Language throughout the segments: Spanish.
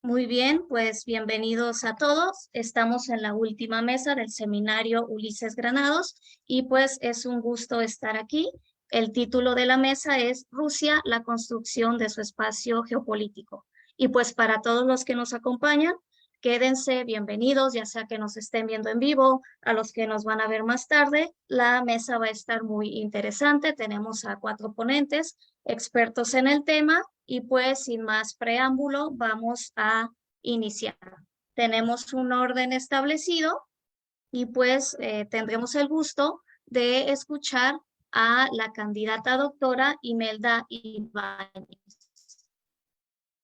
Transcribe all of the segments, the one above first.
Muy bien, pues bienvenidos a todos. Estamos en la última mesa del seminario Ulises Granados y pues es un gusto estar aquí. El título de la mesa es Rusia, la construcción de su espacio geopolítico. Y pues para todos los que nos acompañan, quédense bienvenidos, ya sea que nos estén viendo en vivo, a los que nos van a ver más tarde. La mesa va a estar muy interesante. Tenemos a 4 ponentes, expertos en el tema. Y pues sin más preámbulo, vamos a iniciar. Tenemos un orden establecido y pues tendremos el gusto de escuchar a la candidata doctora Imelda Ibáñez.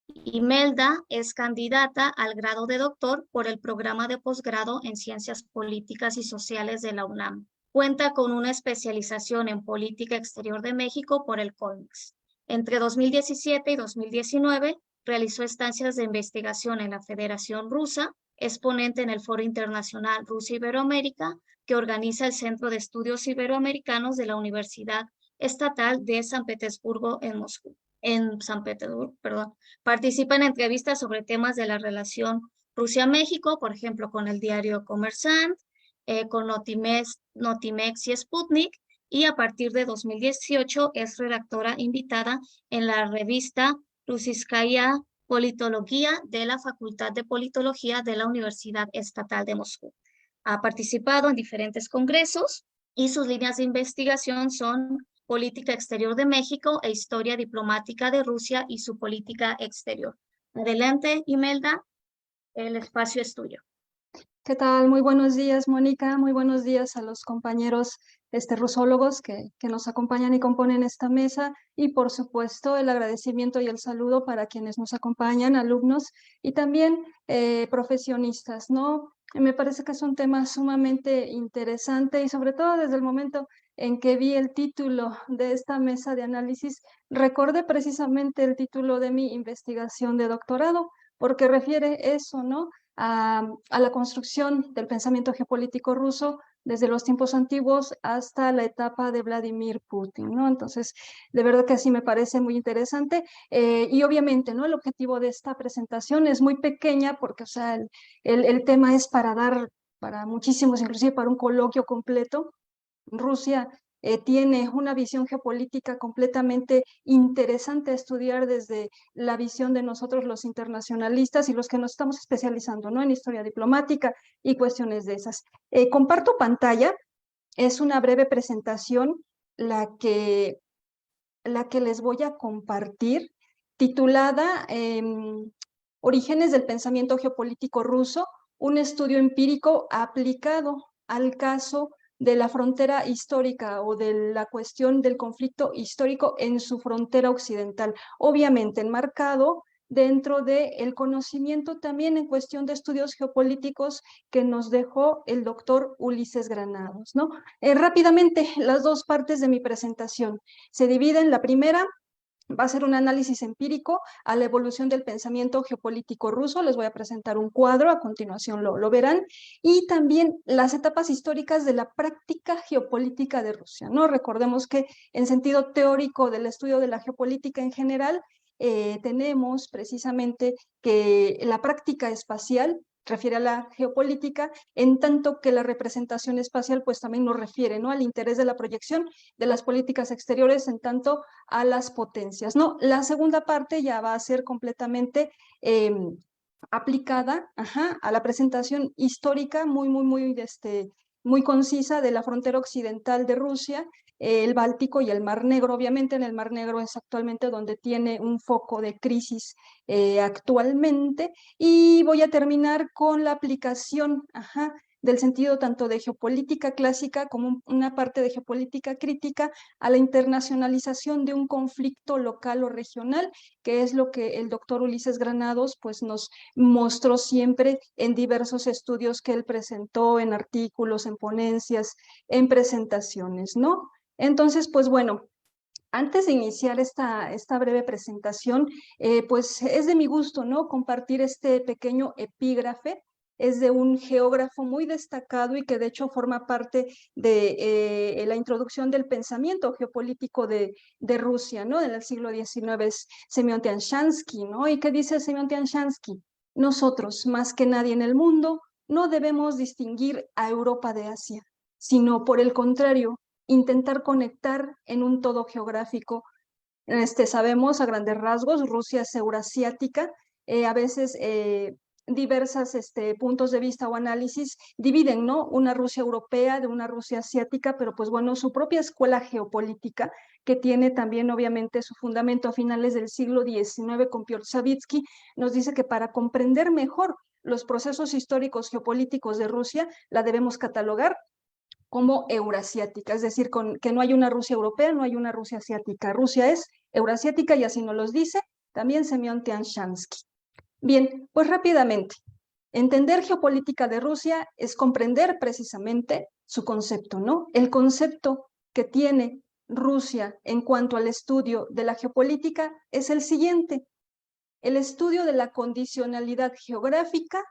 Imelda es candidata al grado de doctor por el programa de posgrado en Ciencias Políticas y Sociales de la UNAM. Cuenta con una especialización en Política Exterior de México por el CONICS. Entre 2017 y 2019 realizó estancias de investigación en la Federación Rusa, es ponente en el Foro Internacional Rusia-Iberoamérica, que organiza el Centro de Estudios Iberoamericanos de la Universidad Estatal de San Petersburgo en San Petersburgo, perdón. Participa en entrevistas sobre temas de la relación Rusia-México, por ejemplo, con el diario Kommersant, con Notimex y Sputnik, y a partir de 2018 es redactora invitada en la revista Rusiskaya Politología de la Facultad de Politología de la Universidad Estatal de Moscú. Ha participado en diferentes congresos y sus líneas de investigación son Política Exterior de México e Historia Diplomática de Rusia y su política exterior. Adelante, Imelda, el espacio es tuyo. ¿Qué tal? Muy buenos días, Mónica. Muy buenos días a los compañeros rusólogos que nos acompañan y componen esta mesa. Y por supuesto, el agradecimiento y el saludo para quienes nos acompañan, alumnos y también profesionistas, ¿no? Me parece que es un tema sumamente interesante y sobre todo desde el momento en que vi el título de esta mesa de análisis, recordé precisamente el título de mi investigación de doctorado, porque refiere eso, ¿no? A la construcción del pensamiento geopolítico ruso desde los tiempos antiguos hasta la etapa de Vladimir Putin, ¿no? Entonces, de verdad que así me parece muy interesante. Y obviamente, ¿no? El objetivo de esta presentación es muy pequeña porque, o sea, el tema es para muchísimos, inclusive para un coloquio completo. Rusia tiene una visión geopolítica completamente interesante a estudiar desde la visión de nosotros los internacionalistas y los que nos estamos especializando, ¿no? En historia diplomática y cuestiones de esas. Comparto pantalla, es una breve presentación la que, la que les voy a compartir, titulada Orígenes del pensamiento geopolítico ruso, un estudio empírico aplicado al caso de la frontera histórica o de la cuestión del conflicto histórico en su frontera occidental, obviamente enmarcado dentro del conocimiento también en cuestión de estudios geopolíticos que nos dejó el doctor Ulises Granados, ¿no? Rápidamente, las dos partes de mi presentación se dividen. La primera va a ser un análisis empírico a la evolución del pensamiento geopolítico ruso. Les voy a presentar un cuadro, a continuación lo verán, y también las etapas históricas de la práctica geopolítica de Rusia, ¿no? Recordemos que en sentido teórico del estudio de la geopolítica en general, tenemos precisamente que la práctica espacial refiere a la geopolítica, en tanto que la representación espacial pues también nos refiere, ¿no? Al interés de la proyección de las políticas exteriores en tanto a las potencias, ¿no? La segunda parte ya va a ser completamente aplicada a la presentación histórica muy concisa de la frontera occidental de Rusia, el Báltico y el Mar Negro. Obviamente en el Mar Negro es actualmente donde tiene un foco de crisis actualmente, y voy a terminar con la aplicación del sentido tanto de geopolítica clásica como una parte de geopolítica crítica a la internacionalización de un conflicto local o regional, que es lo que el doctor Ulises Granados pues nos mostró siempre en diversos estudios que él presentó, en artículos, en ponencias, en presentaciones, ¿no? Entonces, pues bueno, antes de iniciar esta breve presentación, pues es de mi gusto, ¿no? Compartir este pequeño epígrafe. Es de un geógrafo muy destacado y que de hecho forma parte de la introducción del pensamiento geopolítico de Rusia, ¿no? En el siglo XIX, es Semyon Tianshansky, ¿no? ¿Y qué dice Semyon Tianshansky? Nosotros, más que nadie en el mundo, no debemos distinguir a Europa de Asia, sino por el contrario, intentar conectar en un todo geográfico. Sabemos a grandes rasgos, Rusia es eurasiática, a veces diversas puntos de vista o análisis dividen, ¿no? Una Rusia europea de una Rusia asiática, pero pues bueno, su propia escuela geopolítica, que tiene también obviamente su fundamento a finales del siglo XIX con Piotr Savitsky, nos dice que para comprender mejor los procesos históricos geopolíticos de Rusia, la debemos catalogar como eurasiática, es decir, que no hay una Rusia europea, no hay una Rusia asiática. Rusia es eurasiática y así nos los dice también Semyon Tianshansky. Bien, pues rápidamente, entender geopolítica de Rusia es comprender precisamente su concepto, ¿no? El concepto que tiene Rusia en cuanto al estudio de la geopolítica es el siguiente: el estudio de la condicionalidad geográfica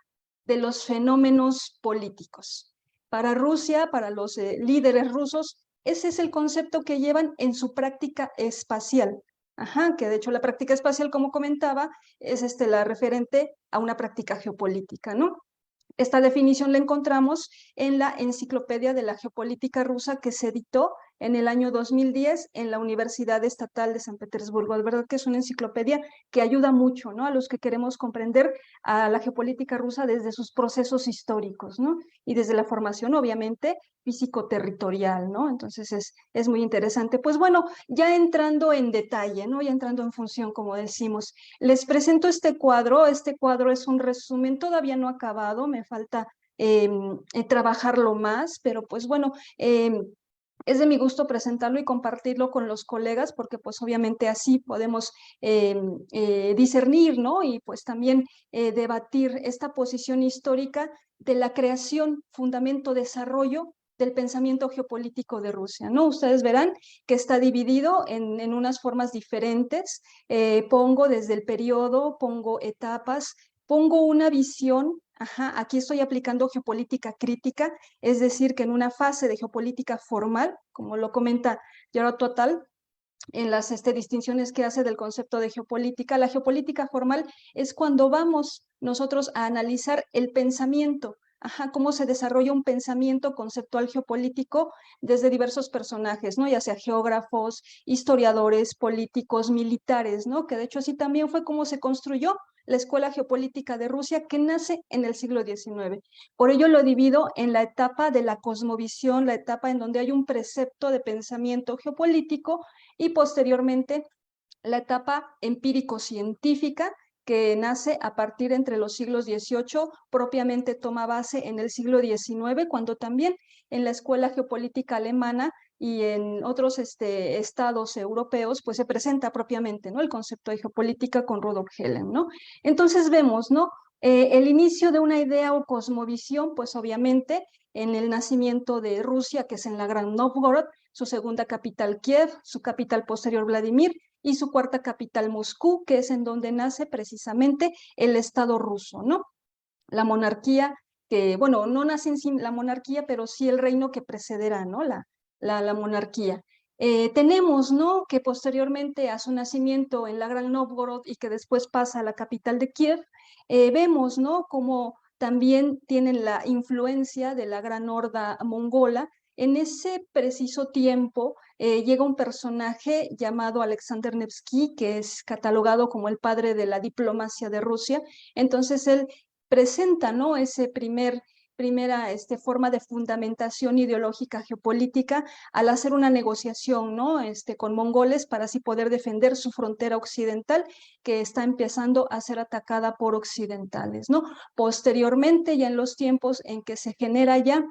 de los fenómenos políticos. Para Rusia, para los líderes rusos, ese es el concepto que llevan en su práctica espacial. Ajá, que de hecho la práctica espacial, como comentaba, es la referente a una práctica geopolítica, ¿no? Esta definición la encontramos en la Enciclopedia de la Geopolítica Rusa que se editó en el año 2010 en la Universidad Estatal de San Petersburgo. De verdad que es una enciclopedia que ayuda mucho, ¿no? A los que queremos comprender a la geopolítica rusa desde sus procesos históricos, ¿no? Y desde la formación, obviamente, físico-territorial, ¿no? Entonces es muy interesante. Pues bueno, ya entrando en detalle, ¿no? Ya entrando en función, como decimos, les presento este cuadro. Este cuadro es un resumen, todavía no acabado, me falta trabajarlo más, pero pues bueno, es de mi gusto presentarlo y compartirlo con los colegas porque pues obviamente así podemos discernir, ¿no? Y pues también debatir esta posición histórica de la creación, fundamento, desarrollo del pensamiento geopolítico de Rusia, ¿no? Ustedes verán que está dividido en unas formas diferentes. Pongo desde el periodo, pongo etapas, pongo una visión. Ajá, aquí estoy aplicando geopolítica crítica, es decir, que en una fase de geopolítica formal, como lo comenta Gerard Total, en las distinciones que hace del concepto de geopolítica, la geopolítica formal es cuando vamos nosotros a analizar el pensamiento, ajá, cómo se desarrolla un pensamiento conceptual geopolítico desde diversos personajes, ¿no? Ya sea geógrafos, historiadores, políticos, militares, ¿no? Que de hecho así también fue como se construyó la Escuela Geopolítica de Rusia, que nace en el siglo XIX. Por ello lo divido en la etapa de la cosmovisión, la etapa en donde hay un precepto de pensamiento geopolítico, y posteriormente la etapa empírico-científica, que nace a partir entre los siglos XVIII, propiamente toma base en el siglo XIX, cuando también en la Escuela Geopolítica Alemana y en otros estados europeos, pues se presenta propiamente, ¿no? El concepto de geopolítica con Rudolf Helen, ¿no? Entonces vemos, ¿no? El inicio de una idea o cosmovisión, pues obviamente en el nacimiento de Rusia, que es en la Gran Novgorod, su segunda capital Kiev, su capital posterior Vladimir, y su cuarta capital Moscú, que es en donde nace precisamente el Estado ruso, ¿no? La monarquía que, bueno, no nace sin la monarquía, pero sí el reino que precederá, ¿no? La monarquía. Tenemos, ¿no? Que posteriormente a su nacimiento en la Gran Novgorod y que después pasa a la capital de Kiev, vemos, ¿no? Como también tienen la influencia de la Gran Horda mongola. En ese preciso tiempo llega un personaje llamado Alexander Nevsky, que es catalogado como el padre de la diplomacia de Rusia. Entonces él presenta, ¿no? Ese primera forma de fundamentación ideológica geopolítica al hacer una negociación, ¿no? Con mongoles para así poder defender su frontera occidental, que está empezando a ser atacada por occidentales, ¿no? Posteriormente, ya en los tiempos en que se genera ya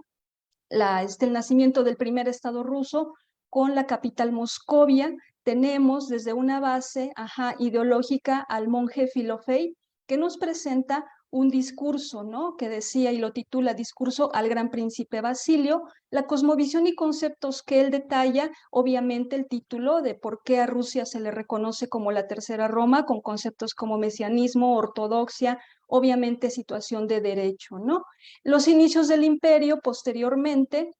el nacimiento del primer estado ruso con la capital Moscovia, tenemos desde una base, ajá, ideológica al monje Filofey, que nos presenta un discurso, ¿no? Que decía y lo titula Discurso al Gran Príncipe Basilio, la cosmovisión y conceptos que él detalla, obviamente el título de por qué a Rusia se le reconoce como la Tercera Roma, con conceptos como mesianismo, ortodoxia, obviamente situación de derecho, ¿no? Los inicios del imperio posteriormente,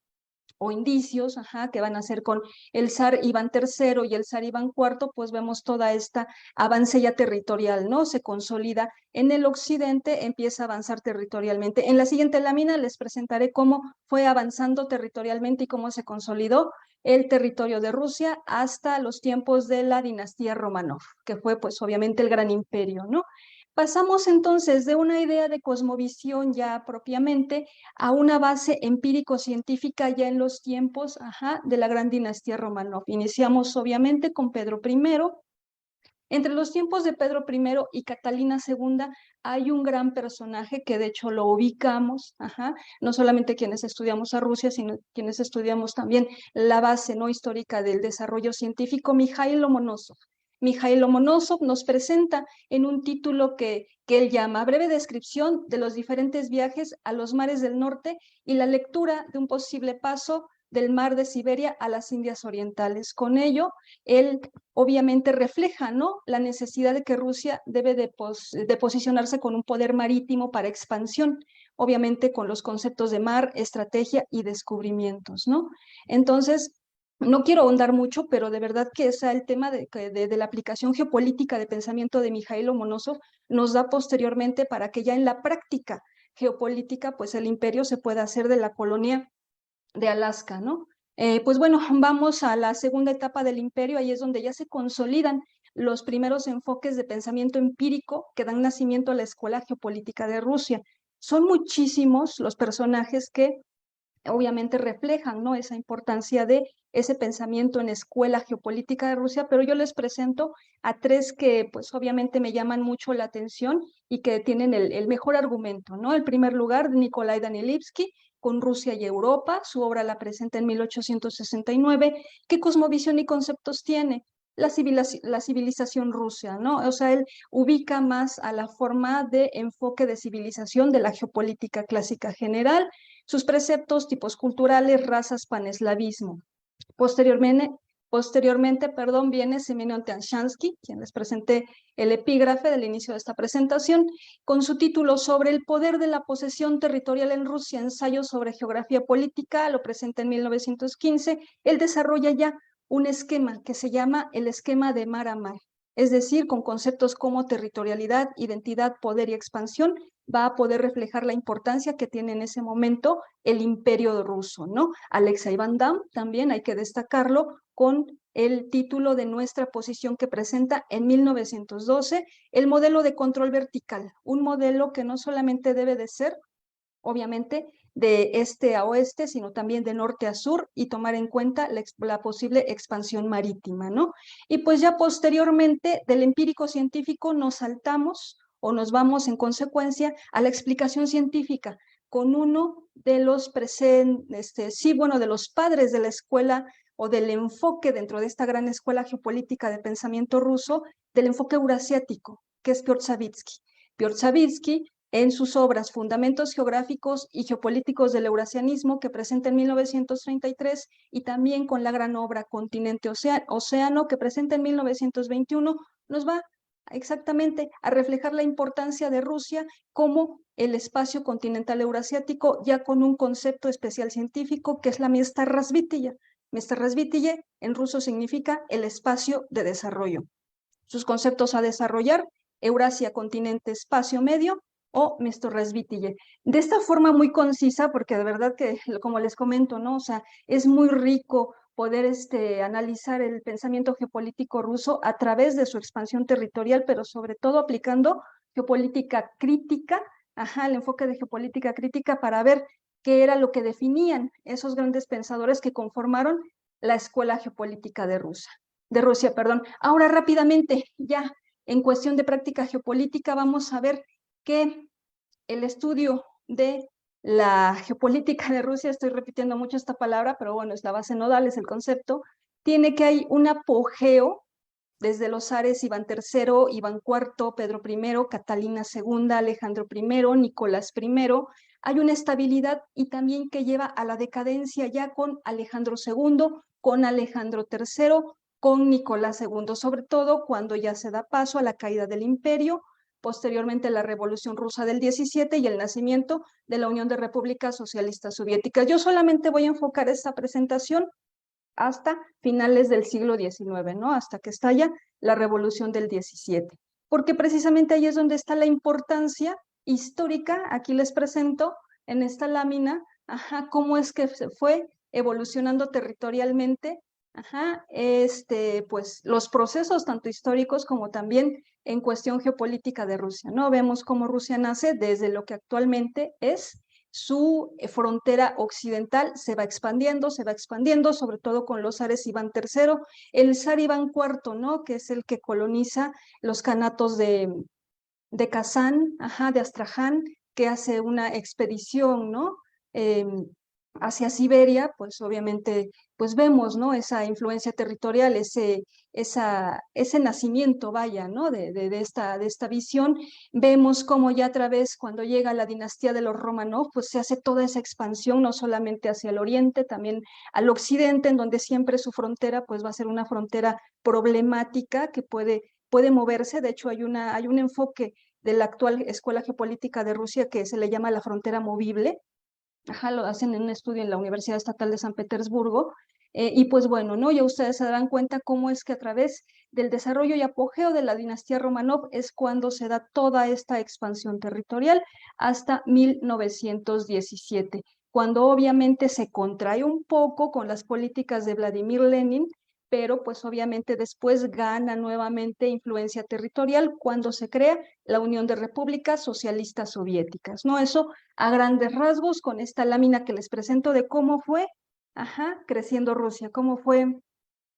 o indicios, que van a ser con el zar Iván III y el zar Iván IV, pues vemos toda esta avance ya territorial, ¿no? Se consolida en el occidente, empieza a avanzar territorialmente. En la siguiente lámina les presentaré cómo fue avanzando territorialmente y cómo se consolidó el territorio de Rusia hasta los tiempos de la dinastía Romanov, que fue pues obviamente el gran imperio, ¿no? Pasamos entonces de una idea de cosmovisión ya propiamente a una base empírico-científica ya en los tiempos de la gran dinastía Romanov. Iniciamos obviamente con Pedro I. Entre los tiempos de Pedro I y Catalina II hay un gran personaje que de hecho lo ubicamos, no solamente quienes estudiamos a Rusia, sino quienes estudiamos también la base no histórica del desarrollo científico, Mikhail Lomonosov. Mikhail Lomonosov nos presenta en un título que él llama Breve descripción de los diferentes viajes a los mares del norte y la lectura de un posible paso del mar de Siberia a las Indias Orientales. Con ello, él obviamente refleja, ¿no?, la necesidad de que Rusia debe de posicionarse con un poder marítimo para expansión, obviamente con los conceptos de mar, estrategia y descubrimientos, ¿no? Entonces, no quiero ahondar mucho, pero de verdad que el tema de la aplicación geopolítica de pensamiento de Mikhail Lomonosov nos da posteriormente para que ya en la práctica geopolítica, pues el imperio se pueda hacer de la colonia de Alaska, ¿no? Pues bueno, vamos a la segunda etapa del imperio, ahí es donde ya se consolidan los primeros enfoques de pensamiento empírico que dan nacimiento a la Escuela Geopolítica de Rusia. Son muchísimos los personajes que obviamente reflejan, ¿no?, esa importancia de ese pensamiento en Escuela Geopolítica de Rusia, pero yo les presento a tres que pues obviamente me llaman mucho la atención y que tienen el mejor argumento, ¿no? En primer lugar, Nikolai Danilevsky, con Rusia y Europa, su obra la presenta en 1869. ¿Qué cosmovisión y conceptos tiene? La civilización rusa, ¿no? O sea, él ubica más a la forma de enfoque de civilización de la geopolítica clásica general, sus preceptos, tipos culturales, razas, paneslavismo. Posteriormente, viene Semyon Tianshansky, quien les presenté el epígrafe del inicio de esta presentación, con su título Sobre el poder de la posesión territorial en Rusia, ensayo sobre geografía política, lo presenta en 1915. Él desarrolla ya un esquema que se llama el esquema de mar a mar, es decir, con conceptos como territorialidad, identidad, poder y expansión, va a poder reflejar la importancia que tiene en ese momento el imperio ruso, ¿no? Alexei Van Damme también hay que destacarlo con el título de Nuestra posición que presenta en 1912, el modelo de control vertical, un modelo que no solamente debe de ser, obviamente, de este a oeste, sino también de norte a sur y tomar en cuenta la posible expansión marítima, ¿no? Y pues ya posteriormente del empírico científico nos saltamos o nos vamos en consecuencia a la explicación científica con uno de los de los padres de la escuela o del enfoque dentro de esta gran escuela geopolítica de pensamiento ruso, del enfoque eurasiático, que es Piotr Savitsky. Piotr Savitsky, en sus obras Fundamentos Geográficos y Geopolíticos del Eurasianismo, que presenta en 1933, y también con la gran obra Continente Océano, que presenta en 1921, nos va exactamente a reflejar la importancia de Rusia como el espacio continental eurasiático, ya con un concepto especial científico que es la Месторазбитие. Месторазбитие en ruso significa el espacio de desarrollo. Sus conceptos a desarrollar: Eurasia, continente, espacio medio, o Месторазбитие. De esta forma muy concisa, porque de verdad que, como les comento, ¿no? O sea, es muy rico poder analizar el pensamiento geopolítico ruso a través de su expansión territorial, pero sobre todo aplicando geopolítica crítica, el enfoque de geopolítica crítica para ver qué era lo que definían esos grandes pensadores que conformaron la escuela geopolítica de Rusia. Ahora rápidamente, ya en cuestión de práctica geopolítica, vamos a ver que el estudio de la geopolítica de Rusia, estoy repitiendo mucho esta palabra, pero bueno, es la base nodal, es el concepto, tiene que hay un apogeo desde los zares Iván III, Iván IV, Pedro I, Catalina II, Alejandro I, Nicolás I, hay una estabilidad y también que lleva a la decadencia ya con Alejandro II, con Alejandro III, con Nicolás II, sobre todo cuando ya se da paso a la caída del imperio, posteriormente la Revolución Rusa del 17 y el nacimiento de la Unión de Repúblicas Socialistas Soviéticas. Yo solamente voy a enfocar esta presentación hasta finales del siglo XIX, ¿no? Hasta que estalla la Revolución del 17, porque precisamente ahí es donde está la importancia histórica. Aquí les presento en esta lámina, cómo es que se fue evolucionando territorialmente, pues los procesos tanto históricos como también en cuestión geopolítica de Rusia, ¿no? Vemos cómo Rusia nace desde lo que actualmente es su frontera occidental, se va expandiendo, sobre todo con los zares Iván III, el zar Iván IV, ¿no? Que es el que coloniza los kanatos de Kazán, de Astraján, que hace una expedición, ¿no? Hacia Siberia, pues obviamente, pues vemos, ¿no? Esa influencia territorial, ese nacimiento, vaya, ¿no? De esta visión. Vemos cómo ya a través, cuando llega la dinastía de los Romanov, pues se hace toda esa expansión, no solamente hacia el oriente, también al occidente, en donde siempre su frontera, pues va a ser una frontera problemática que puede moverse. De hecho, hay un enfoque de la actual Escuela Geopolítica de Rusia que se le llama la frontera movible. Lo hacen en un estudio en la Universidad Estatal de San Petersburgo. Y pues bueno, ¿no? Ya ustedes se darán cuenta cómo es que a través del desarrollo y apogeo de la dinastía Romanov es cuando se da toda esta expansión territorial hasta 1917, cuando obviamente se contrae un poco con las políticas de Vladimir Lenin, pero pues obviamente después gana nuevamente influencia territorial cuando se crea la Unión de Repúblicas Socialistas Soviéticas, ¿no? Eso a grandes rasgos con esta lámina que les presento de cómo fue, creciendo Rusia, cómo fue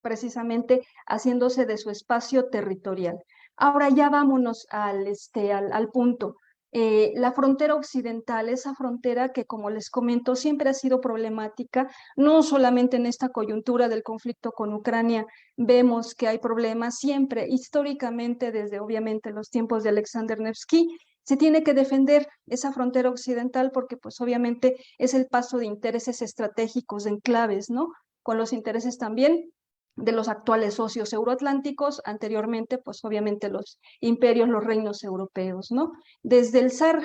precisamente haciéndose de su espacio territorial. Ahora ya vámonos al punto. La frontera occidental, esa frontera que, como les comento, siempre ha sido problemática, no solamente en esta coyuntura del conflicto con Ucrania, vemos que hay problemas siempre, históricamente, desde obviamente los tiempos de Alexander Nevsky, se tiene que defender esa frontera occidental porque pues obviamente es el paso de intereses estratégicos, de enclaves, ¿no? Con los intereses también de los actuales socios euroatlánticos, anteriormente, pues obviamente los imperios, los reinos europeos, ¿no? Desde el zar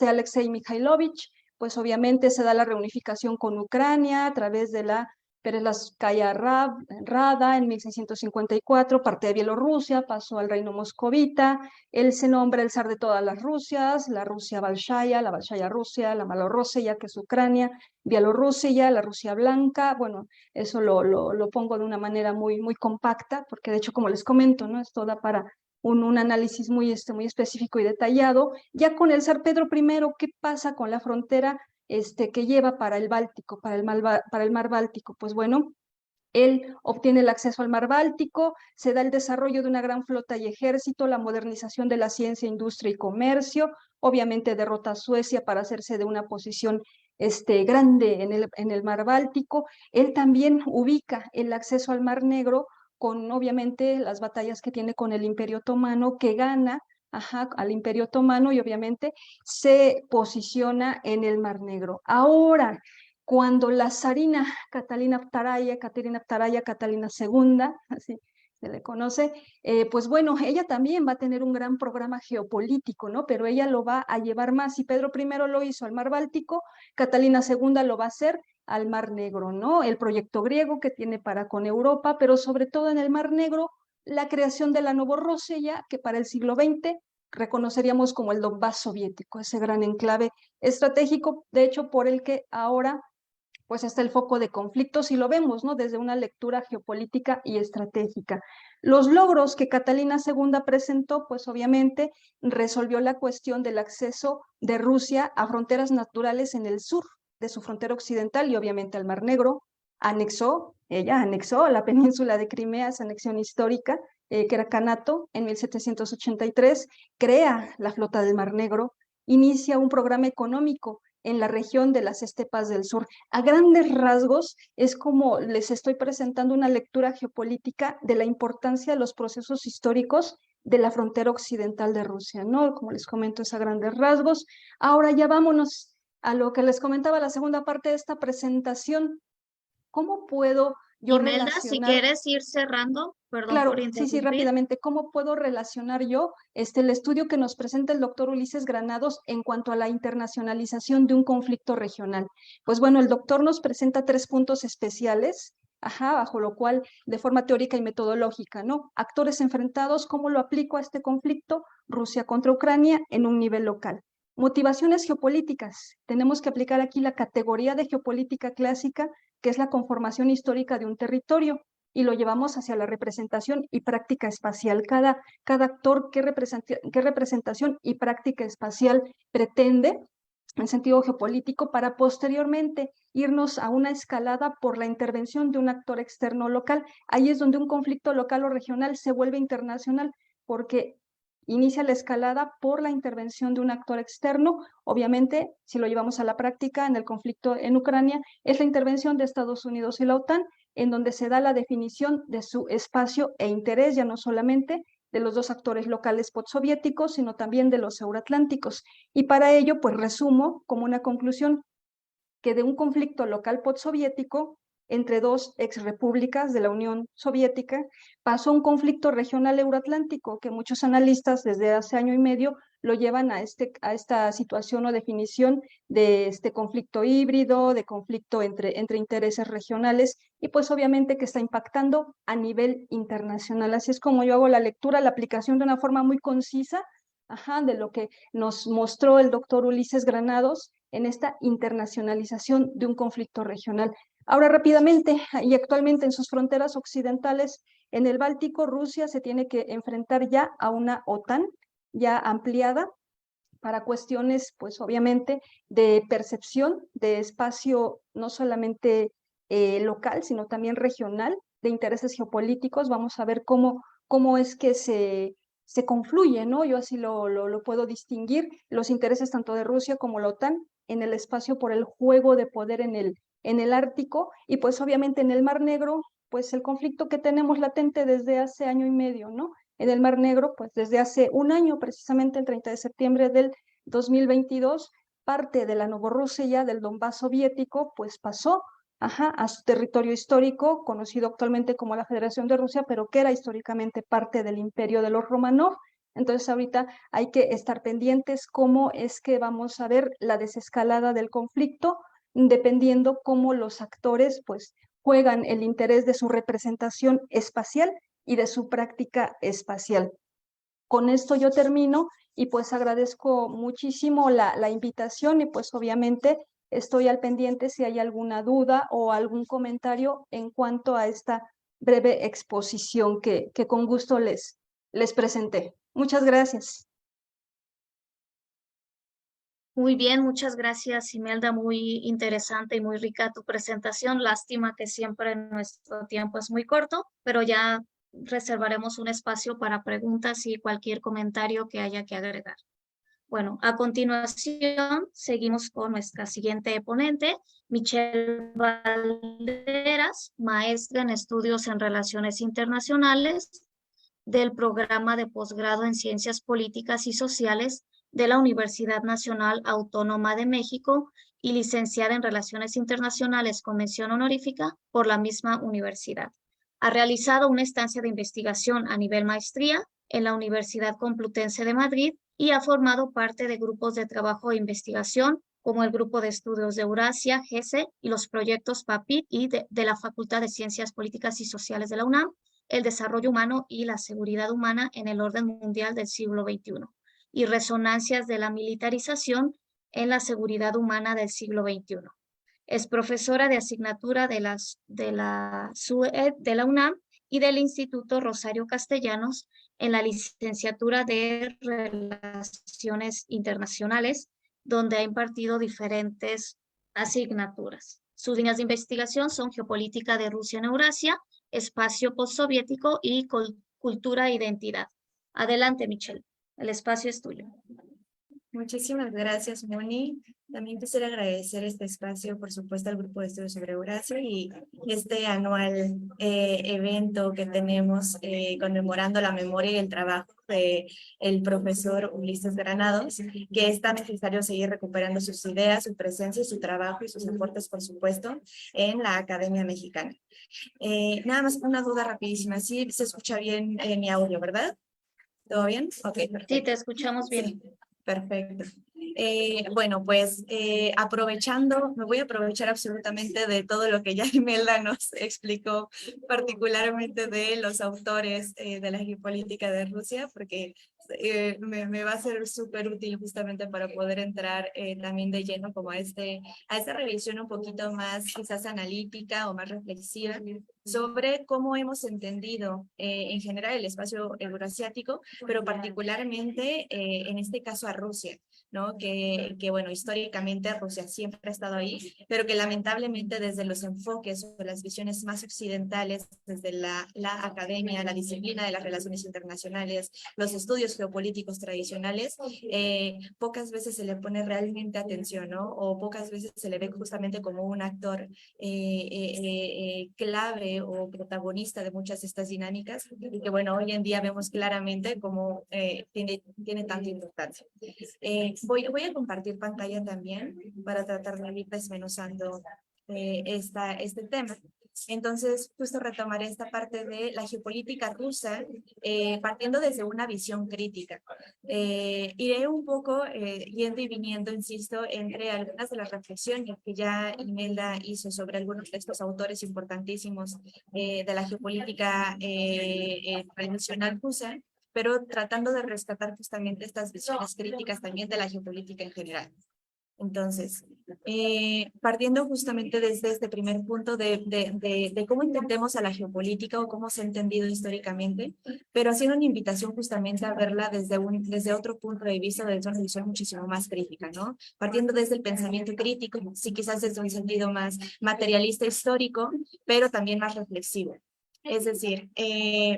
Alexei Mikhailovich, pues obviamente se da la reunificación con Ucrania a través de la Pereslavskaya Rada en 1654, parte de Bielorrusia, pasó al reino moscovita, él se nombra el zar de todas las Rusias, la Rusia Balshaya, la Balshaya Rusia, la Malorrusia, que es Ucrania, Bielorrusia, la Rusia Blanca. Bueno, eso lo pongo de una manera muy, muy compacta, porque de hecho, como les comento, ¿no? Esto da para un análisis muy específico y detallado. Ya con el zar Pedro I, ¿qué pasa con la frontera que lleva para el Báltico, para el mar Báltico? Pues bueno, él obtiene el acceso al mar Báltico, se da el desarrollo de una gran flota y ejército, la modernización de la ciencia, industria y comercio, obviamente derrota a Suecia para hacerse de una posición grande en el mar Báltico. Él también ubica el acceso al mar Negro con obviamente las batallas que tiene con el Imperio Otomano, que gana al Imperio Otomano y obviamente se posiciona en el Mar Negro. Ahora, cuando la zarina Catalina Ptaraya, Catalina II, así se le conoce, pues bueno, ella también va a tener un gran programa geopolítico, ¿no? Pero ella lo va a llevar más. Y Pedro I lo hizo al Mar Báltico, Catalina II lo va a hacer al Mar Negro, ¿no? El proyecto griego que tiene para con Europa, pero sobre todo en el Mar Negro, la creación de la Novorossiya, que para el siglo XX reconoceríamos como el Donbass soviético, ese gran enclave estratégico, de hecho, por el que ahora pues está el foco de conflictos y lo vemos, ¿no? Desde una lectura geopolítica y estratégica. Los logros que Catalina II presentó, pues obviamente resolvió la cuestión del acceso de Rusia a fronteras naturales en el sur de su frontera occidental y obviamente al Mar Negro. Ella anexó la península de Crimea, esa anexión histórica, que era Kanato, en 1783, crea la flota del Mar Negro, inicia un programa económico en la región de las estepas del sur. A grandes rasgos es como les estoy presentando una lectura geopolítica de la importancia de los procesos históricos de la frontera occidental de Rusia, ¿no? Como les comento, es a grandes rasgos. Ahora ya vámonos a lo que les comentaba la segunda parte de esta presentación. ¿Cómo puedo yo Imelda, si relacionar. quieres ir cerrando, perdón Claro, por sí, interrumpir. rápidamente, ¿cómo puedo relacionar yo el estudio que nos presenta el doctor Ulises Granados en cuanto a la internacionalización de un conflicto regional? Pues bueno, el doctor nos presenta 3 puntos especiales, bajo lo cual, de forma teórica y metodológica, ¿no? Actores enfrentados, ¿cómo lo aplico a este conflicto? Rusia contra Ucrania en un nivel local. Motivaciones geopolíticas. Tenemos que aplicar aquí la categoría de geopolítica clásica, que es la conformación histórica de un territorio, y lo llevamos hacia la representación y práctica espacial. Cada actor, ¿qué representación y práctica espacial pretende en sentido geopolítico para posteriormente irnos a una escalada por la intervención de un actor externo local? Ahí es donde un conflicto local o regional se vuelve internacional, porque inicia la escalada por la intervención de un actor externo. Obviamente, si lo llevamos a la práctica en el conflicto en Ucrania, es la intervención de Estados Unidos y la OTAN, en donde se da la definición de su espacio e interés, ya no solamente de los 2 actores locales postsoviéticos, sino también de los euroatlánticos. Y para ello, pues resumo como una conclusión que de un conflicto local postsoviético entre 2 exrepúblicas de la Unión Soviética pasó un conflicto regional euroatlántico que muchos analistas desde hace año y medio lo llevan a esta situación o definición de este conflicto híbrido, de conflicto entre intereses regionales, y pues obviamente que está impactando a nivel internacional. Así es como yo hago la lectura, la aplicación de una forma muy concisa, de lo que nos mostró el doctor Ulises Granados en esta internacionalización de un conflicto regional. Ahora rápidamente, y actualmente en sus fronteras occidentales, en el Báltico, Rusia se tiene que enfrentar ya a una OTAN ya ampliada para cuestiones, pues obviamente, de percepción de espacio no solamente local, sino también regional, de intereses geopolíticos. Vamos a ver cómo es que se confluye, ¿no? Yo así lo puedo distinguir, los intereses tanto de Rusia como la OTAN en el espacio por el juego de poder en el Ártico, y pues obviamente en el Mar Negro, pues el conflicto que tenemos latente desde hace año y medio, ¿no? En el Mar Negro, pues desde hace un año, precisamente el 30 de septiembre del 2022, parte de la Novorrusia, del Donbass soviético, pues pasó a su territorio histórico, conocido actualmente como la Federación de Rusia, pero que era históricamente parte del imperio de los Romanov. Entonces ahorita hay que estar pendientes cómo es que vamos a ver la desescalada del conflicto, dependiendo cómo los actores pues juegan el interés de su representación espacial y de su práctica espacial. Con esto yo termino y pues agradezco muchísimo la invitación, y pues obviamente estoy al pendiente si hay alguna duda o algún comentario en cuanto a esta breve exposición que con gusto les presenté. Muchas gracias. Muy bien, muchas gracias, Imelda. Muy interesante y muy rica tu presentación. Lástima que siempre nuestro tiempo es muy corto, pero ya reservaremos un espacio para preguntas y cualquier comentario que haya que agregar. Bueno, a continuación seguimos con nuestra siguiente ponente, Michelle Valderas, maestra en estudios en relaciones internacionales del programa de posgrado en Ciencias Políticas y Sociales de la Universidad Nacional Autónoma de México y licenciada en Relaciones Internacionales con mención honorífica por la misma universidad. Ha realizado una estancia de investigación a nivel maestría en la Universidad Complutense de Madrid y ha formado parte de grupos de trabajo e investigación como el Grupo de Estudios de Eurasia, GESE, y los proyectos PAPIT y de la Facultad de Ciencias Políticas y Sociales de la UNAM, el desarrollo humano y la seguridad humana en el orden mundial del siglo XXI, y resonancias de la militarización en la seguridad humana del siglo XXI. Es profesora de asignatura de la SUED de la UNAM y del Instituto Rosario Castellanos en la licenciatura de Relaciones Internacionales, donde ha impartido diferentes asignaturas. Sus líneas de investigación son geopolítica de Rusia en Eurasia, espacio postsoviético y cultura e identidad. Adelante, Michelle. El espacio es tuyo. Muchísimas gracias, Moni. También quisiera agradecer este espacio, por supuesto, al Grupo de Estudios sobre Eurasia y este anual evento que tenemos conmemorando la memoria y el trabajo de el profesor Ulises Granados, que es tan necesario seguir recuperando sus ideas, su presencia, su trabajo y sus aportes, por supuesto, en la Academia Mexicana. Nada más una duda rapidísima, sí se escucha bien mi audio, ¿verdad? ¿Todo bien? Ok, perfecto. Sí, te escuchamos bien. Sí, perfecto. Bueno, pues aprovechando, me voy a aprovechar absolutamente de todo lo que ya Imelda nos explicó, particularmente de los autores de la geopolítica de Rusia, porque me va a ser súper útil justamente para poder entrar también de lleno como a esta revisión un poquito más quizás analítica o más reflexiva sobre cómo hemos entendido en general el espacio euroasiático, pero particularmente en este caso a Rusia, ¿no? Bueno, históricamente Rusia siempre ha estado ahí, pero que lamentablemente desde los enfoques o las visiones más occidentales, desde la academia, la disciplina de las relaciones internacionales, los estudios geopolíticos tradicionales, pocas veces se le pone realmente atención, ¿no? O pocas veces se le ve justamente como un actor clave o protagonista de muchas de estas dinámicas y que bueno, hoy en día vemos claramente cómo tiene tanta importancia. Voy a compartir pantalla también para tratar de ir desmenuzando este tema. Entonces, justo retomaré esta parte de la geopolítica rusa, partiendo desde una visión crítica. Iré un poco yendo y viniendo, insisto, entre algunas de las reflexiones que ya Imelda hizo sobre algunos de estos autores importantísimos de la geopolítica tradicional rusa, pero tratando de rescatar justamente estas visiones críticas también de la geopolítica en general. Entonces, partiendo justamente desde este primer punto de cómo entendemos a la geopolítica o cómo se ha entendido históricamente, pero haciendo una invitación justamente a verla desde otro punto de vista, desde una visión muchísimo más crítica, ¿no? Partiendo desde el pensamiento crítico, sí quizás desde un sentido más materialista histórico, pero también más reflexivo. Es decir,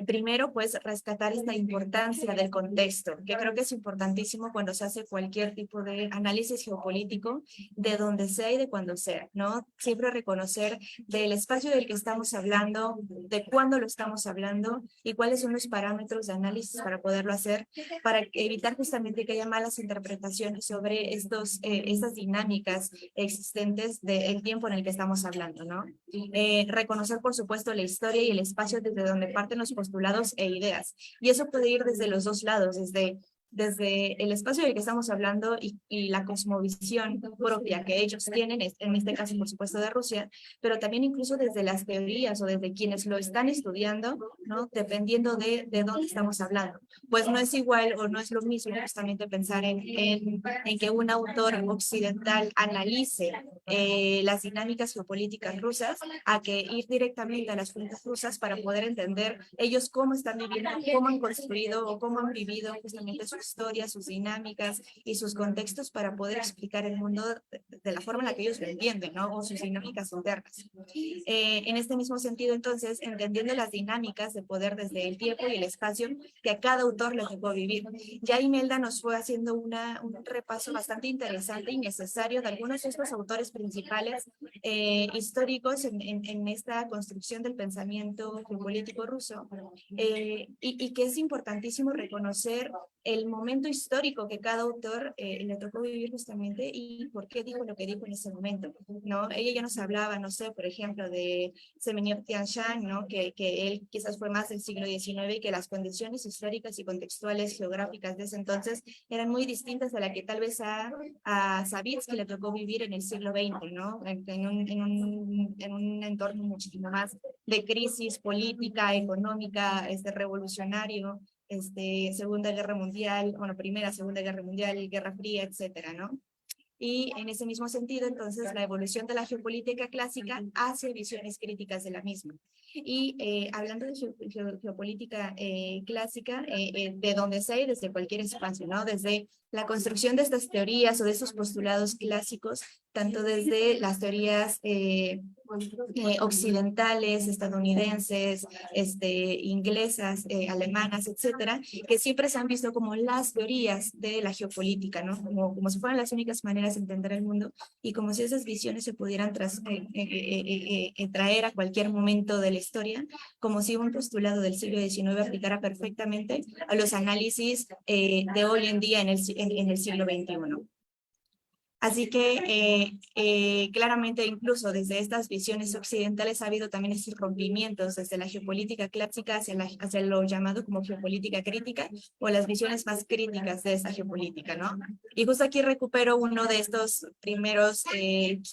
primero, pues, rescatar esta importancia del contexto, que creo que es importantísimo cuando se hace cualquier tipo de análisis geopolítico, de donde sea y de cuando sea, ¿no? Siempre reconocer del espacio del que estamos hablando, de cuándo lo estamos hablando y cuáles son los parámetros de análisis para poderlo hacer, para evitar justamente que haya malas interpretaciones sobre estas dinámicas existentes del tiempo en el que estamos hablando, ¿no? Reconocer, por supuesto, la historia y el espacio desde donde parten los postulados e ideas. Y eso puede ir desde los dos lados, desde el espacio del que estamos hablando y la cosmovisión propia que ellos tienen, en este caso, por supuesto, de Rusia, pero también incluso desde las teorías o desde quienes lo están estudiando, ¿no? Dependiendo de dónde estamos hablando. Pues no es igual o no es lo mismo justamente pensar en que un autor occidental analice las dinámicas geopolíticas rusas a que ir directamente a las fuentes rusas para poder entender ellos cómo están viviendo, cómo han construido o cómo han vivido justamente su historia, sus dinámicas y sus contextos para poder explicar el mundo de la forma en la que ellos lo entienden, ¿no? O sus dinámicas internas. En este mismo sentido, entonces, entendiendo las dinámicas de poder desde el tiempo y el espacio que a cada autor le tocó vivir. Ya Imelda nos fue haciendo un repaso bastante interesante y necesario de algunos de estos autores principales históricos en esta construcción del pensamiento geopolítico ruso, y que es importantísimo reconocer el momento histórico que cada autor le tocó vivir justamente y por qué dijo lo que dijo en ese momento, ¿no? Ella ya nos hablaba, no sé, por ejemplo, de Semenov Tianshan, ¿no? Que él quizás fue más del siglo XIX y que las condiciones históricas y contextuales geográficas de ese entonces eran muy distintas a la que tal vez a Savitsky le tocó vivir en el siglo XX, ¿no? En un entorno muchísimo más de crisis política, económica, revolucionario, Segunda Guerra Mundial, bueno, Primera, Segunda Guerra Mundial, Guerra Fría, etcétera, ¿no? Y en ese mismo sentido, entonces, la evolución de la geopolítica clásica hace visiones críticas de la misma. Y hablando de geopolítica clásica, de donde sea y desde cualquier espacio, ¿no? Desde La construcción de estas teorías o de estos postulados clásicos, tanto desde las teorías occidentales, estadounidenses, inglesas, alemanas, etcétera, que siempre se han visto como las teorías de la geopolítica, ¿no? Como si fueran las únicas maneras de entender el mundo y como si esas visiones se pudieran traer a cualquier momento de la historia, como si un postulado del siglo XIX aplicara perfectamente a los análisis de hoy en día en el siglo XXI. Así que claramente incluso desde estas visiones occidentales ha habido también estos rompimientos desde la geopolítica clásica hacia lo llamado como geopolítica crítica o las visiones más críticas de esta geopolítica, ¿no? Y justo aquí recupero uno de estos primeros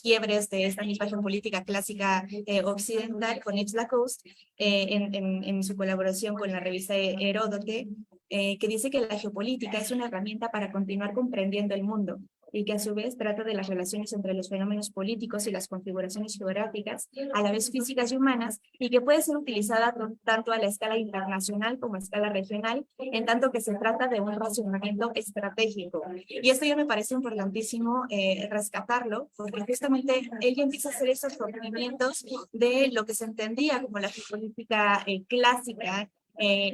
quiebres de esta misma geopolítica clásica occidental con Yves Lacoste en su colaboración con la revista Heródote, que dice que la geopolítica es una herramienta para continuar comprendiendo el mundo y que a su vez trata de las relaciones entre los fenómenos políticos y las configuraciones geográficas, a la vez físicas y humanas, y que puede ser utilizada tanto a la escala internacional como a escala regional, en tanto que se trata de un racionamiento estratégico. Y esto ya me parece importantísimo rescatarlo, porque justamente él ya empieza a hacer esos rompimientos de lo que se entendía como la geopolítica clásica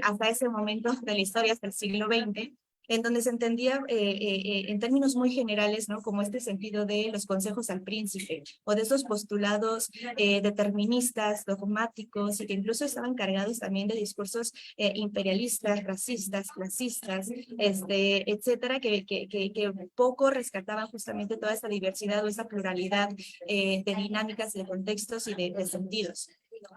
hasta ese momento de la historia, hasta el siglo XX, en donde se entendía en términos muy generales, ¿no? Como este sentido de los consejos al príncipe, o de esos postulados deterministas, dogmáticos, y que incluso estaban cargados también de discursos imperialistas, racistas, clasistas, etcétera, que poco rescataban justamente toda esta diversidad o esta pluralidad de dinámicas, de contextos y de sentidos.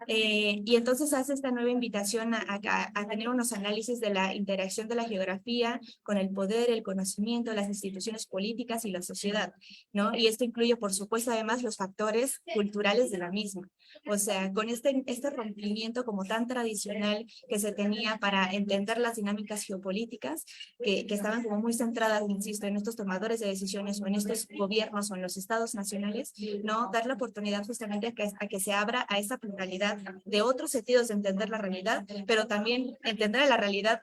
Y entonces hace esta nueva invitación a tener unos análisis de la interacción de la geografía con el poder, el conocimiento, las instituciones políticas y la sociedad, ¿no? Y esto incluye, por supuesto, además los factores culturales de la misma. O sea, con este rompimiento como tan tradicional que se tenía para entender las dinámicas geopolíticas, que estaban como muy centradas, insisto, en estos tomadores de decisiones o en estos gobiernos o en los estados nacionales, ¿no? Dar la oportunidad justamente a que se abra a esa pluralidad de otros sentidos de entender la realidad, pero también entender a la realidad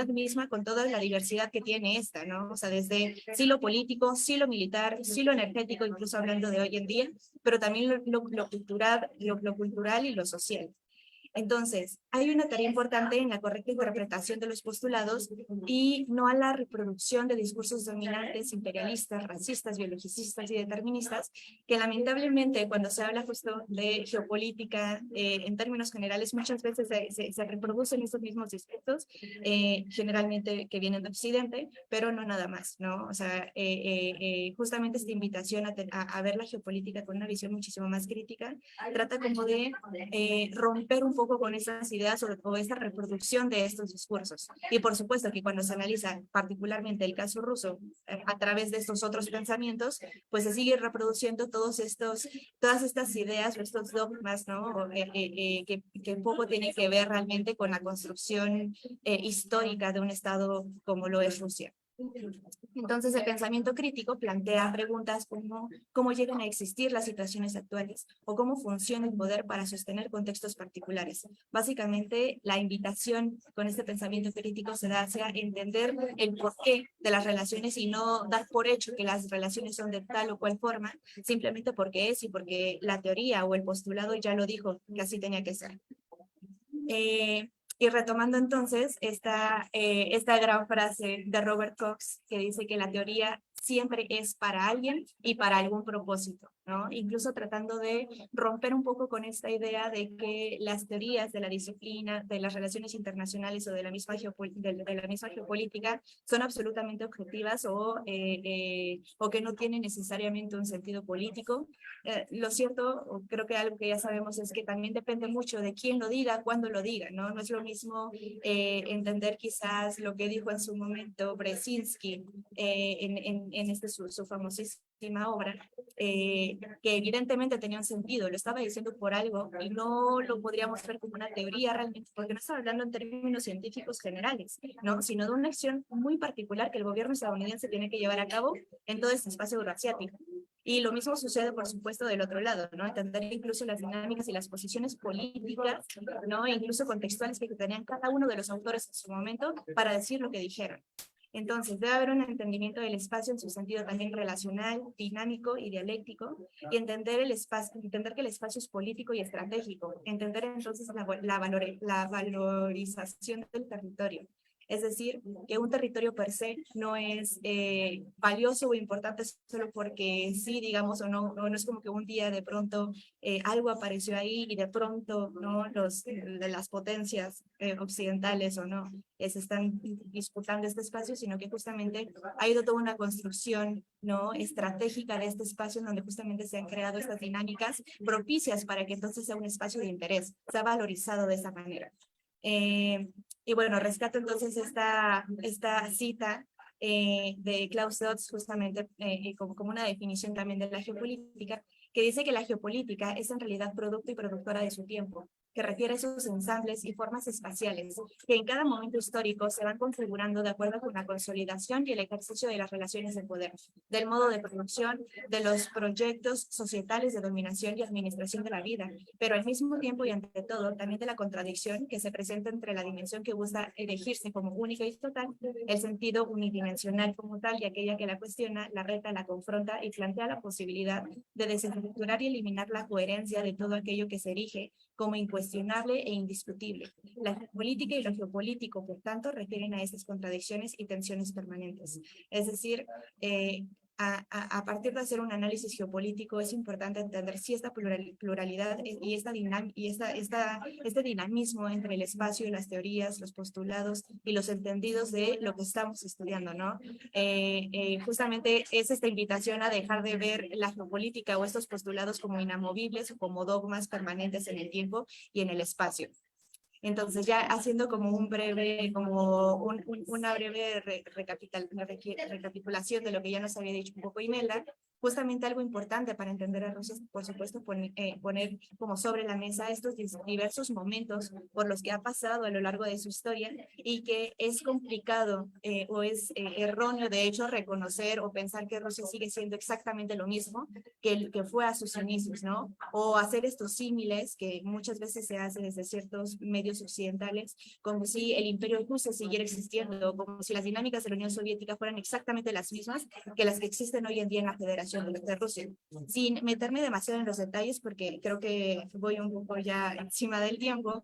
misma con toda la diversidad que tiene esta, ¿no? O sea, desde sí lo político, sí lo militar, sí lo energético, incluso hablando de hoy en día, pero también lo cultural y lo social. Entonces, hay una tarea importante en la correcta interpretación de los postulados y no a la reproducción de discursos dominantes, imperialistas, racistas, biologicistas y deterministas, que lamentablemente cuando se habla justo de geopolítica en términos generales muchas veces se reproducen estos mismos discursos, generalmente que vienen de Occidente, pero no nada más, ¿no? O sea, justamente esta invitación a ver la geopolítica con una visión muchísimo más crítica, trata como de romper un poco con esas ideas o esa reproducción de estos discursos. Y por supuesto que cuando se analiza particularmente el caso ruso a través de estos otros pensamientos, pues se sigue reproduciendo todas estas ideas o estos dogmas, ¿no? Que poco tiene que ver realmente con la construcción histórica de un Estado como lo es Rusia. Entonces, el pensamiento crítico plantea preguntas como cómo llegan a existir las situaciones actuales o cómo funciona el poder para sostener contextos particulares. Básicamente, la invitación con este pensamiento crítico se da hacia entender el porqué de las relaciones y no dar por hecho que las relaciones son de tal o cual forma, simplemente porque es y porque la teoría o el postulado ya lo dijo que así tenía que ser. Y retomando entonces esta gran frase de Robert Cox que dice que la teoría siempre es para alguien y para algún propósito, ¿no? Incluso tratando de romper un poco con esta idea de que las teorías de la disciplina, de las relaciones internacionales o de la misma geopolítica son absolutamente objetivas o que no tienen necesariamente un sentido político. Lo cierto, creo que algo que ya sabemos es que también depende mucho de quién lo diga, cuándo lo diga, ¿no? No es lo mismo entender quizás lo que dijo en su momento Brzezinski en su famosísima obra, que evidentemente tenía un sentido, lo estaba diciendo por algo y no lo podríamos ver como una teoría realmente, porque no estaba hablando en términos científicos generales, ¿no? Sino de una acción muy particular que el gobierno estadounidense tiene que llevar a cabo en todo este espacio euroasiático. Y lo mismo sucede, por supuesto, del otro lado, ¿no? Entender incluso las dinámicas y las posiciones políticas, ¿no? E incluso contextuales que tenían cada uno de los autores en su momento para decir lo que dijeron. Entonces, debe haber un entendimiento del espacio en su sentido también relacional, dinámico y dialéctico, y entender el espacio, entender que el espacio es político y estratégico, entender entonces la valorización del territorio. Es decir, que un territorio per se no es valioso o importante solo porque sí, digamos, o no, no es como que un día de pronto algo apareció ahí y de pronto, ¿no? De las potencias occidentales o no, se están disputando este espacio, sino que justamente ha ido toda una construcción, ¿no? Estratégica de este espacio en donde justamente se han creado estas dinámicas propicias para que entonces sea un espacio de interés, se ha valorizado de esa manera. Y bueno, rescato entonces esta cita de Klaus Dodds justamente como una definición también de la geopolítica, que dice que la geopolítica es en realidad producto y productora de su tiempo, que refiere a esos ensambles y formas espaciales que en cada momento histórico se van configurando de acuerdo con la consolidación y el ejercicio de las relaciones de poder, del modo de producción, de los proyectos societales de dominación y administración de la vida, pero al mismo tiempo y ante todo también de la contradicción que se presenta entre la dimensión que busca elegirse como única y total, el sentido unidimensional como tal y aquella que la cuestiona, la reta, la confronta y plantea la posibilidad de desestructurar y eliminar la coherencia de todo aquello que se erige como incuestionable e indiscutible. La geopolítica y lo geopolítico, por tanto, refieren a estas contradicciones y tensiones permanentes. Es decir, a partir de hacer un análisis geopolítico es importante entender si esta pluralidad y este dinamismo entre el espacio y las teorías, los postulados y los entendidos de lo que estamos estudiando, ¿no? Justamente es esta invitación a dejar de ver la geopolítica o estos postulados como inamovibles o como dogmas permanentes en el tiempo y en el espacio. Entonces, ya haciendo como una breve recapitulación de lo que ya nos había dicho un poco Imelda, justamente algo importante para entender a Rusia, por supuesto, poner como sobre la mesa estos diversos momentos por los que ha pasado a lo largo de su historia y que es complicado o es erróneo, de hecho, reconocer o pensar que Rusia sigue siendo exactamente lo mismo que fue a sus inicios, ¿no? O hacer estos símiles que muchas veces se hacen desde ciertos medios occidentales, como si el imperio ruso siguiera existiendo, como si las dinámicas de la Unión Soviética fueran exactamente las mismas que las que existen hoy en día en la Federación de Rusia. Sin meterme demasiado en los detalles, porque creo que voy un poco ya encima del tiempo,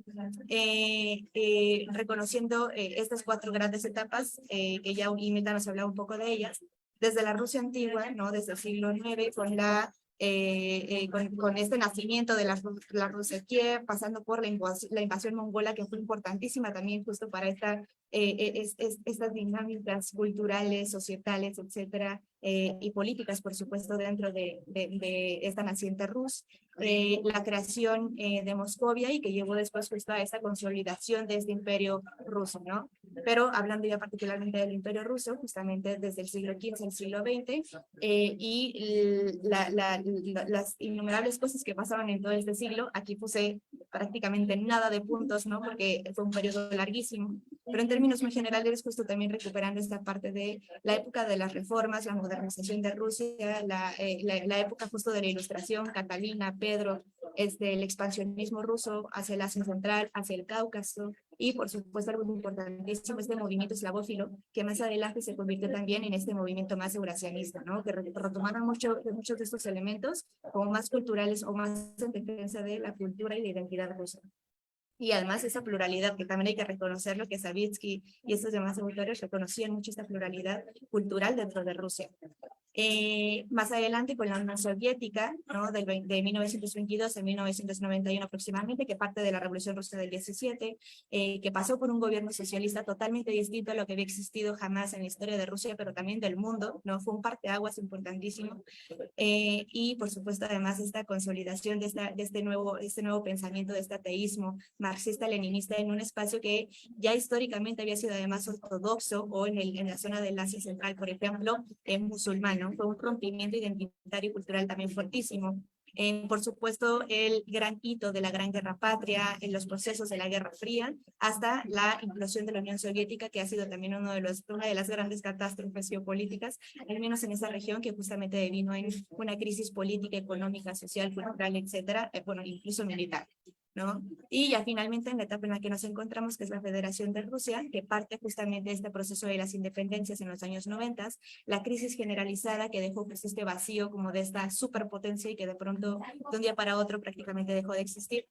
reconociendo estas 4 grandes etapas, que ya Imelda nos hablaba un poco de ellas, desde la Rusia antigua, ¿no? Desde el siglo IX, con este nacimiento de la Rusia Kiev, pasando por la invasión mongola, que fue importantísima también justo para estas dinámicas culturales, societales, etcétera, y políticas, por supuesto, dentro de esta naciente Rus, la creación de Moscovia y que llevó después justo a esta consolidación de este imperio ruso, ¿no? Pero hablando ya particularmente del imperio ruso, justamente desde el siglo XV al siglo XX, y las innumerables cosas que pasaron en todo este siglo, aquí puse prácticamente nada de puntos, ¿no? Porque fue un periodo larguísimo, pero en términos muy generales, justo también recuperando esta parte de la época de las reformas, la modernización de Rusia, la época justo de la Ilustración, Catalina, Pedro, el expansionismo ruso hacia el Asia Central, hacia el Cáucaso, y por supuesto algo muy importantísimo, este movimiento eslavófilo, que más adelante se convirtió también en este movimiento más eurasianista, ¿no? Que retomaron muchos de estos elementos como más culturales o más en defensa de la cultura y la identidad rusa. Y además esa pluralidad, que también hay que reconocerlo, que Savitsky y estos demás autores reconocían mucho esta pluralidad cultural dentro de Rusia. Más adelante con la Unión Soviética, ¿no? de 1922 a 1991 aproximadamente, que parte de la Revolución Rusa del 17, que pasó por un gobierno socialista totalmente distinto a lo que había existido jamás en la historia de Rusia, pero también del mundo, ¿no? Fue un parteaguas importantísimo. Y por supuesto además esta consolidación de este nuevo pensamiento, de este ateísmo marxista-leninista en un espacio que ya históricamente había sido además ortodoxo o en la zona del Asia Central, por ejemplo, musulmán, ¿no? Fue un rompimiento identitario y cultural también fuertísimo. Por supuesto, el gran hito de la Gran Guerra Patria, en los procesos de la Guerra Fría, hasta la implosión de la Unión Soviética, que ha sido también una de las grandes catástrofes geopolíticas, al menos en esa región, que justamente vino en una crisis política, económica, social, cultural, etcétera, bueno, incluso militar, ¿no? Y ya finalmente en la etapa en la que nos encontramos, que es la Federación de Rusia, que parte justamente de este proceso de las independencias en los años 90, la crisis generalizada que dejó pues este vacío como de esta superpotencia y que de pronto de un día para otro prácticamente dejó de existir.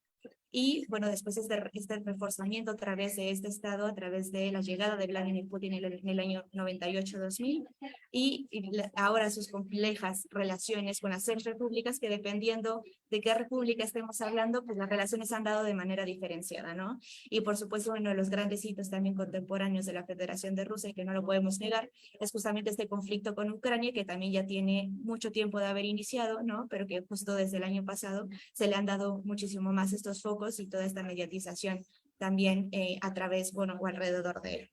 Y bueno, después este reforzamiento a través de este Estado, a través de la llegada de Vladimir Putin en el año 98-2000, y ahora sus complejas relaciones con las 6 repúblicas, que dependiendo de qué república estemos hablando, pues las relaciones han dado de manera diferenciada, ¿no? Y por supuesto, uno de los grandes hitos también contemporáneos de la Federación de Rusia, y que no lo podemos negar, es justamente este conflicto con Ucrania, que también ya tiene mucho tiempo de haber iniciado, ¿no? Pero que justo desde el año pasado se le han dado muchísimo más estos focos y toda esta mediatización también a través, bueno, o alrededor de él.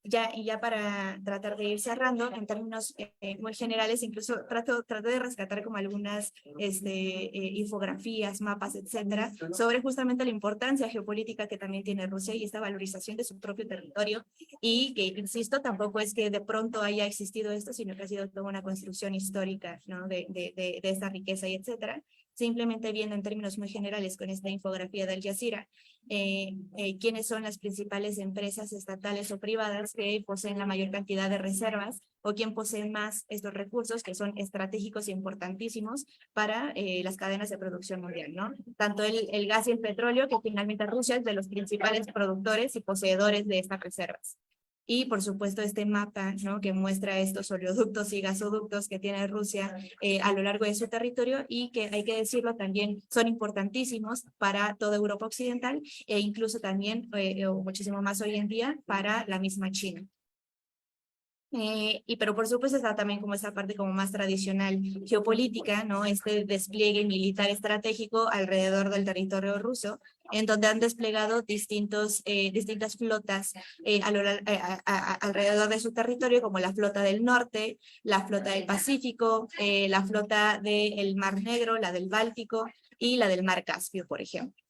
Ya para tratar de ir cerrando, en términos muy generales, incluso trato de rescatar como algunas infografías, mapas, etcétera, sobre justamente la importancia geopolítica que también tiene Rusia y esta valorización de su propio territorio, y que, insisto, tampoco es que de pronto haya existido esto, sino que ha sido toda una construcción histórica, ¿no? de esta riqueza y etcétera. Simplemente viendo en términos muy generales con esta infografía de Al Jazeera, quiénes son las principales empresas estatales o privadas que poseen la mayor cantidad de reservas, o quién posee más estos recursos que son estratégicos e importantísimos para las cadenas de producción mundial, ¿no? Tanto el gas y el petróleo, que finalmente Rusia es de los principales productores y poseedores de estas reservas. Y por supuesto este mapa, ¿no? Que muestra estos oleoductos y gasoductos que tiene Rusia a lo largo de su territorio, y que hay que decirlo también son importantísimos para toda Europa occidental, e incluso también, o muchísimo más hoy en día, para la misma China. Pero por supuesto está también como esa parte como más tradicional geopolítica, ¿no? Este despliegue militar estratégico alrededor del territorio ruso, en donde han desplegado distintas flotas alrededor de su territorio, como la flota del norte, la flota del Pacífico, la flota del Mar Negro, la del Báltico y la del Mar Caspio, por ejemplo.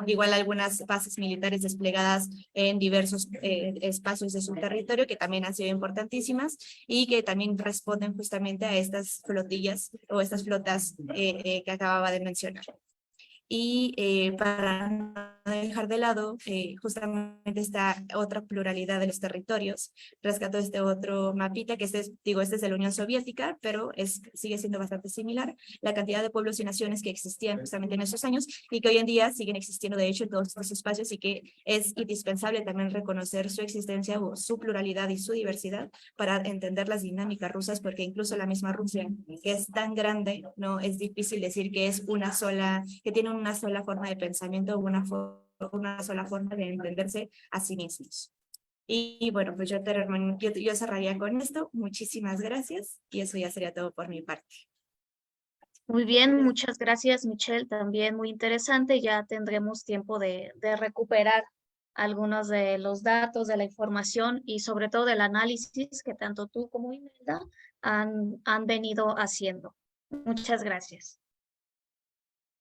Igual algunas bases militares desplegadas en diversos espacios de su territorio, que también han sido importantísimas y que también responden justamente a estas flotillas o estas flotas que acababa de mencionar. Y para no dejar de lado justamente esta otra pluralidad de los territorios, rescato este otro mapita, que este es de la Unión Soviética, pero sigue siendo bastante similar, la cantidad de pueblos y naciones que existían justamente en esos años y que hoy en día siguen existiendo de hecho en todos estos espacios, y que es indispensable también reconocer su existencia o su pluralidad y su diversidad para entender las dinámicas rusas, porque incluso la misma Rusia, que es tan grande, no es difícil decir que es que tiene una sola forma de pensamiento o una sola forma de entenderse a sí mismos. Y bueno, pues yo cerraría con esto. Muchísimas gracias, y eso ya sería todo por mi parte. Muy bien, muchas gracias, Michelle. También muy interesante. Ya tendremos tiempo de recuperar algunos de los datos, de la información y sobre todo del análisis que tanto tú como Imelda han venido haciendo. Muchas gracias.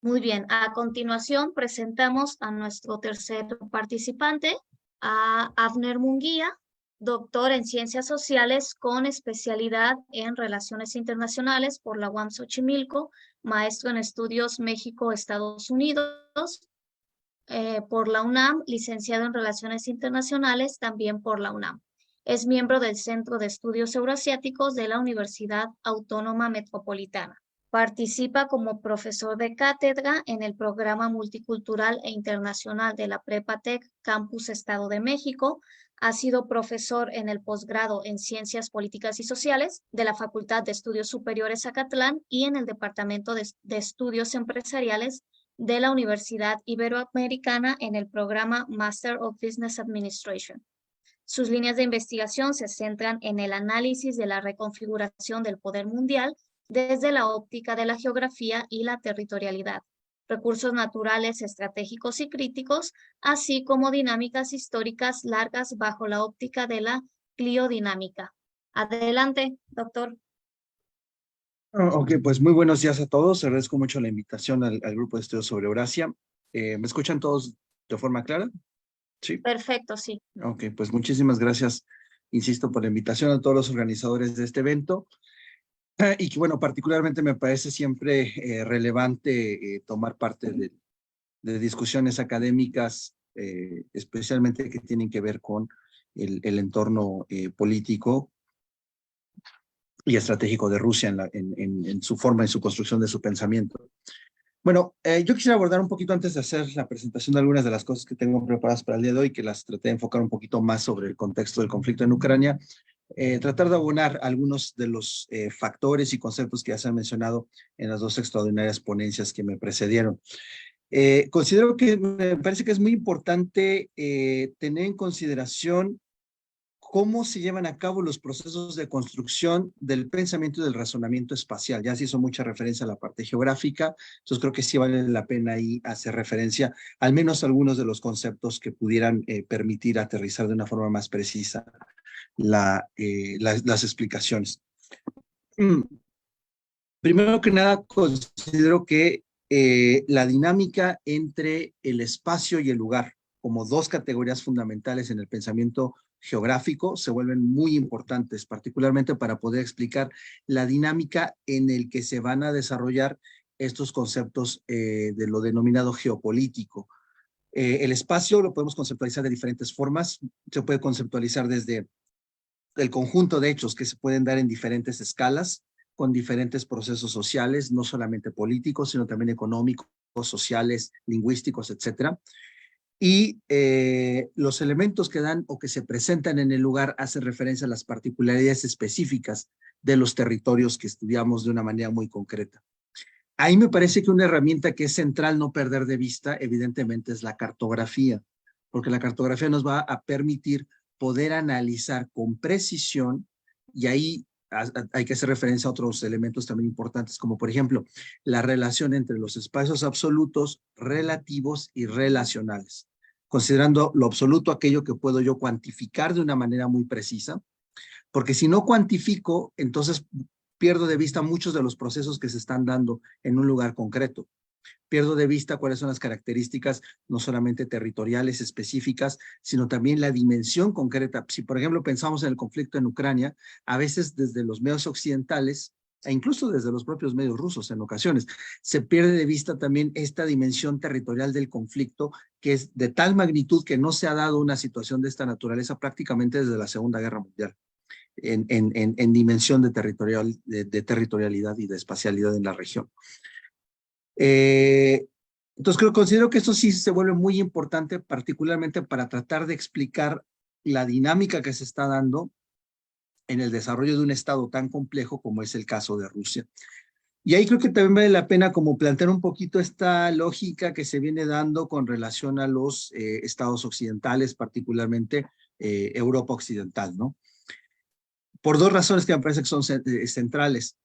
Muy bien, a continuación presentamos a nuestro tercer participante, a Avner Munguía, doctor en Ciencias Sociales con especialidad en Relaciones Internacionales por la UAM Xochimilco, maestro en Estudios México-Estados Unidos por la UNAM, licenciado en Relaciones Internacionales también por la UNAM. Es miembro del Centro de Estudios Euroasiáticos de la Universidad Autónoma Metropolitana. Participa como profesor de cátedra en el Programa Multicultural e Internacional de la Prepatec Campus Estado de México. Ha sido profesor en el posgrado en Ciencias Políticas y Sociales de la Facultad de Estudios Superiores Acatlán y en el Departamento de Estudios Empresariales de la Universidad Iberoamericana en el programa Master of Business Administration. Sus líneas de investigación se centran en el análisis de la reconfiguración del poder mundial desde la óptica de la geografía y la territorialidad, recursos naturales estratégicos y críticos, así como dinámicas históricas largas bajo la óptica de la cliodinámica. Adelante, doctor. Ok, pues muy buenos días a todos. Agradezco mucho la invitación al grupo de estudios sobre Eurasia. ¿Me escuchan todos de forma clara? Sí. Perfecto, sí. Ok, pues muchísimas gracias, insisto, por la invitación a todos los organizadores de este evento. Y que bueno, particularmente me parece siempre relevante tomar parte discusiones académicas, especialmente que tienen que ver con el entorno político y estratégico de Rusia en su forma, en su construcción de su pensamiento. Bueno, yo quisiera abordar un poquito antes de hacer la presentación de algunas de las cosas que tengo preparadas para el día de hoy, que las traté de enfocar un poquito más sobre el contexto del conflicto en Ucrania, tratar de abonar algunos de los factores y conceptos que ya se han mencionado en las dos extraordinarias ponencias que me precedieron. Considero que me parece que es muy importante tener en consideración cómo se llevan a cabo los procesos de construcción del pensamiento y del razonamiento espacial. Ya se hizo mucha referencia a la parte geográfica, entonces creo que sí vale la pena ahí hacer referencia, al menos a algunos de los conceptos que pudieran permitir aterrizar de una forma más precisa las explicaciones. Primero que nada, considero que la dinámica entre el espacio y el lugar, como dos categorías fundamentales en el pensamiento geográfico, se vuelven muy importantes, particularmente para poder explicar la dinámica en el que se van a desarrollar estos conceptos de lo denominado geopolítico. El espacio lo podemos conceptualizar de diferentes formas. Se puede conceptualizar desde el conjunto de hechos que se pueden dar en diferentes escalas, con diferentes procesos sociales, no solamente políticos, sino también económicos, sociales, lingüísticos, etcétera. Y los elementos que dan o que se presentan en el lugar hacen referencia a las particularidades específicas de los territorios que estudiamos de una manera muy concreta. Ahí me parece que una herramienta que es central no perder de vista, evidentemente, es la cartografía, porque la cartografía nos va a permitir poder analizar con precisión, y ahí hay que hacer referencia a otros elementos también importantes, como por ejemplo, la relación entre los espacios absolutos, relativos y relacionales, considerando lo absoluto aquello que puedo yo cuantificar de una manera muy precisa, porque si no cuantifico, entonces pierdo de vista muchos de los procesos que se están dando en un lugar concreto. Pierdo de vista cuáles son las características no solamente territoriales específicas, sino también la dimensión concreta. Si, por ejemplo, pensamos en el conflicto en Ucrania, a veces desde los medios occidentales, e incluso desde los propios medios rusos en ocasiones, se pierde de vista también esta dimensión territorial del conflicto, que es de tal magnitud que no se ha dado una situación de esta naturaleza prácticamente desde la Segunda Guerra Mundial, en dimensión de territorialidad y de espacialidad en la región. Entonces considero que esto sí se vuelve muy importante, particularmente para tratar de explicar la dinámica que se está dando en el desarrollo de un estado tan complejo como es el caso de Rusia. Y ahí creo que también vale la pena como plantear un poquito esta lógica que se viene dando con relación a los estados occidentales, particularmente Europa occidental, ¿no? Por dos razones que me parece que son centrales.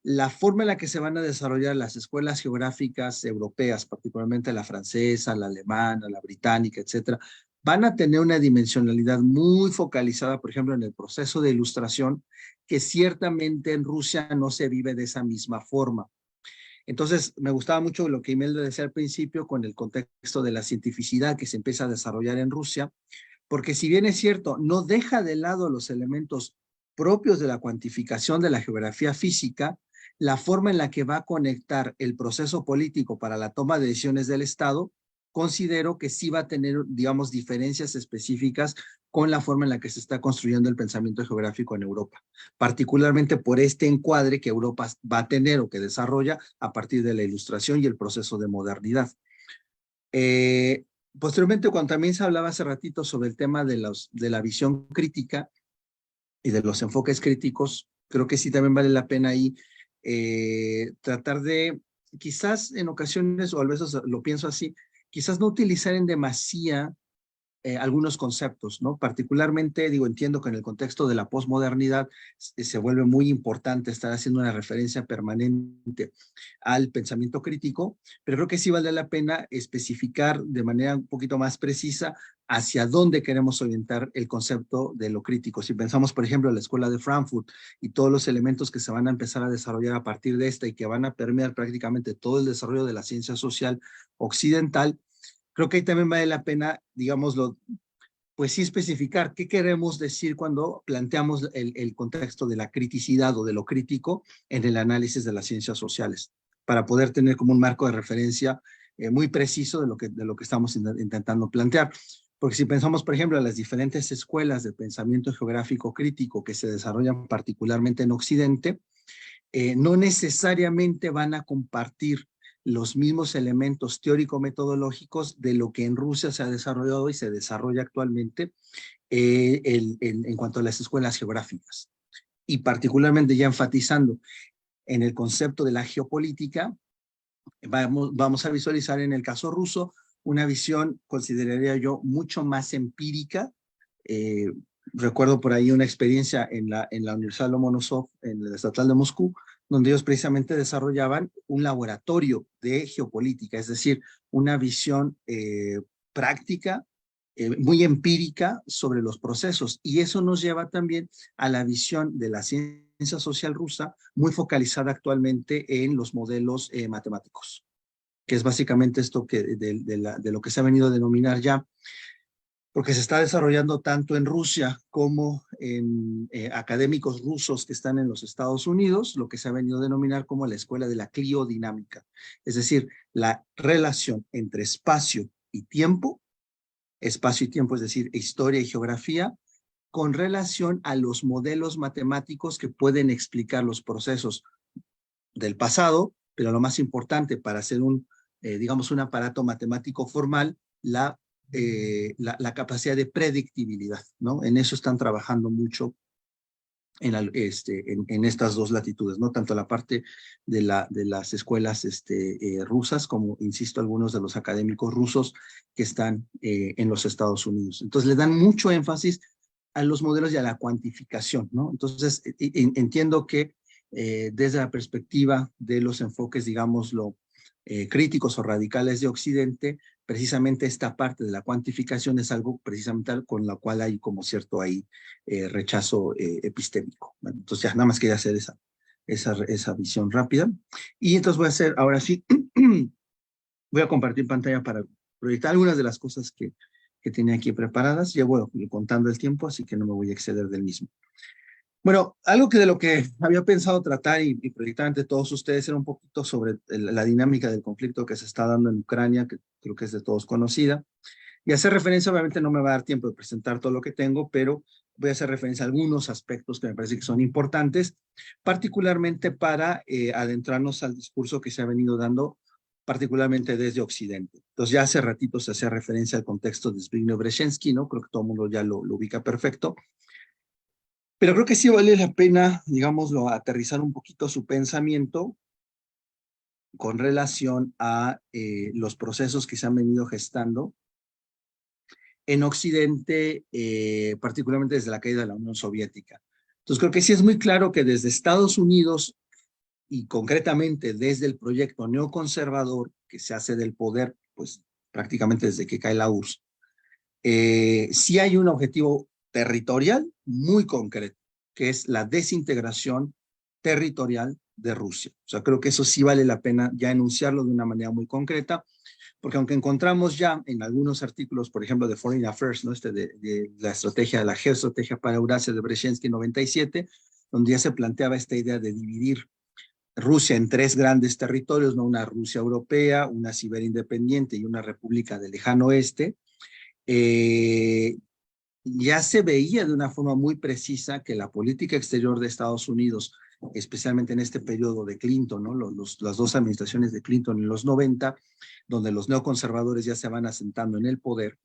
La forma en la que se van a desarrollar las escuelas geográficas europeas, particularmente la francesa, la alemana, la británica, etcétera, van a tener una dimensionalidad muy focalizada, por ejemplo, en el proceso de ilustración, que ciertamente en Rusia no se vive de esa misma forma. Entonces, me gustaba mucho lo que Imelda decía al principio con el contexto de la cientificidad que se empieza a desarrollar en Rusia, porque si bien es cierto, no deja de lado los elementos propios de la cuantificación de la geografía física, la forma en la que va a conectar el proceso político para la toma de decisiones del Estado, considero que sí va a tener, digamos, diferencias específicas con la forma en la que se está construyendo el pensamiento geográfico en Europa, particularmente por este encuadre que Europa va a tener o que desarrolla a partir de la Ilustración y el proceso de modernidad. Posteriormente, cuando también se hablaba hace ratito sobre el tema de la visión crítica y de los enfoques críticos, creo que sí también vale la pena ahí tratar de, quizás en ocasiones, o a veces lo pienso así, quizás no utilizar en demasía algunos conceptos, ¿no? Particularmente, digo, entiendo que en el contexto de la posmodernidad se vuelve muy importante estar haciendo una referencia permanente al pensamiento crítico, pero creo que sí vale la pena especificar de manera un poquito más precisa hacia dónde queremos orientar el concepto de lo crítico. Si pensamos, por ejemplo, en la Escuela de Frankfurt y todos los elementos que se van a empezar a desarrollar a partir de esta y que van a permear prácticamente todo el desarrollo de la ciencia social occidental, creo que ahí también vale la pena, digámoslo, pues sí especificar qué queremos decir cuando planteamos el contexto de la criticidad o de lo crítico en el análisis de las ciencias sociales, para poder tener como un marco de referencia muy preciso de lo que estamos intentando plantear. Porque si pensamos, por ejemplo, en las diferentes escuelas de pensamiento geográfico crítico que se desarrollan particularmente en Occidente, no necesariamente van a compartir los mismos elementos teórico-metodológicos de lo que en Rusia se ha desarrollado y se desarrolla actualmente en cuanto a las escuelas geográficas. Y particularmente ya enfatizando en el concepto de la geopolítica, vamos a visualizar en el caso ruso una visión, consideraría yo, mucho más empírica. Recuerdo por ahí una experiencia en la Universidad Lomonosov, en la Estatal de Moscú, donde ellos precisamente desarrollaban un laboratorio de geopolítica, es decir, una visión práctica, muy empírica sobre los procesos. Y eso nos lleva también a la visión de la ciencia social rusa, muy focalizada actualmente en los modelos matemáticos, que es básicamente esto de lo que se ha venido a denominar ya, porque se está desarrollando tanto en Rusia como en académicos rusos que están en los Estados Unidos, lo que se ha venido a denominar como la escuela de la cliodinámica, es decir, la relación entre espacio y tiempo, es decir, historia y geografía, con relación a los modelos matemáticos que pueden explicar los procesos del pasado, pero lo más importante para hacer digamos, un aparato matemático formal, la capacidad de predictibilidad, ¿no? En eso están trabajando mucho en estas dos latitudes, ¿no? Tanto la parte de las escuelas rusas, como, insisto, algunos de los académicos rusos que están en los Estados Unidos. Entonces, le dan mucho énfasis a los modelos y a la cuantificación, ¿no? Entonces, entiendo que desde la perspectiva de los enfoques, digámoslo, críticos o radicales de Occidente, precisamente esta parte de la cuantificación es algo precisamente con la cual hay como cierto ahí rechazo epistémico. Bueno, entonces ya nada más quería hacer esa visión rápida. Y entonces voy a hacer, ahora sí, voy a compartir pantalla para proyectar algunas de las cosas que tenía aquí preparadas. Ya voy contando el tiempo, así que no me voy a exceder del mismo. Bueno, algo de lo que había pensado tratar y proyectar ante todos ustedes era un poquito sobre la dinámica del conflicto que se está dando en Ucrania, que creo que es de todos conocida. Y hacer referencia, obviamente no me va a dar tiempo de presentar todo lo que tengo, pero voy a hacer referencia a algunos aspectos que me parece que son importantes, particularmente para adentrarnos al discurso que se ha venido dando, particularmente desde Occidente. Entonces ya hace ratito se hacía referencia al contexto de Zbigniew Brzezinski, ¿no? Creo que todo el mundo ya lo ubica perfecto. Pero creo que sí vale la pena, digámoslo, aterrizar un poquito su pensamiento con relación a los procesos que se han venido gestando en Occidente, particularmente desde la caída de la Unión Soviética. Entonces creo que sí es muy claro que desde Estados Unidos y concretamente desde el proyecto neoconservador que se hace del poder, pues prácticamente desde que cae la URSS, sí hay un objetivo territorial muy concreto, que es la desintegración territorial de Rusia. O sea, creo que eso sí vale la pena ya enunciarlo de una manera muy concreta, porque aunque encontramos ya en algunos artículos, por ejemplo, de Foreign Affairs, ¿no? De la geoestrategia para Eurasia de Brzezinski 97, donde ya se planteaba esta idea de dividir Rusia en tres grandes territorios, ¿no? Una Rusia europea, una Siberia independiente y una república del lejano oeste, ya se veía de una forma muy precisa que la política exterior de Estados Unidos, especialmente en este periodo de Clinton, ¿no? Las dos administraciones de Clinton en los 90, donde los neoconservadores ya se van asentando en el poder,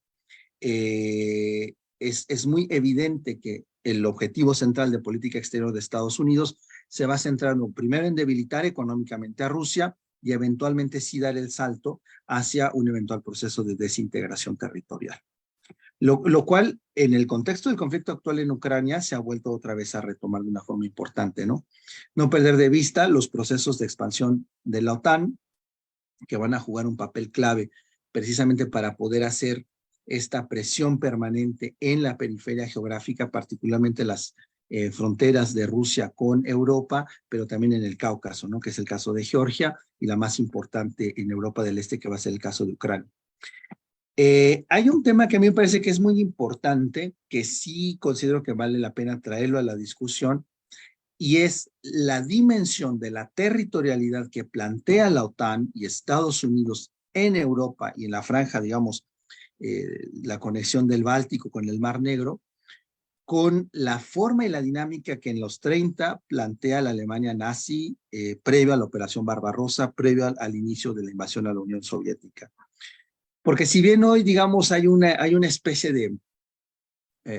es muy evidente que el objetivo central de política exterior de Estados Unidos se va centrando primero en debilitar económicamente a Rusia y eventualmente sí dar el salto hacia un eventual proceso de desintegración territorial. Lo cual, en el contexto del conflicto actual en Ucrania, se ha vuelto otra vez a retomar de una forma importante, ¿no? No perder de vista los procesos de expansión de la OTAN, que van a jugar un papel clave precisamente para poder hacer esta presión permanente en la periferia geográfica, particularmente las fronteras de Rusia con Europa, pero también en el Cáucaso, ¿no? Que es el caso de Georgia, y la más importante en Europa del Este, que va a ser el caso de Ucrania. Hay un tema que a mí me parece que es muy importante, que sí considero que vale la pena traerlo a la discusión, y es la dimensión de la territorialidad que plantea la OTAN y Estados Unidos en Europa y en la franja, digamos, la conexión del Báltico con el Mar Negro, con la forma y la dinámica que en los 30 plantea la Alemania nazi previo a la Operación Barbarossa, previo al inicio de la invasión a la Unión Soviética. Porque si bien hoy, digamos, hay una especie de,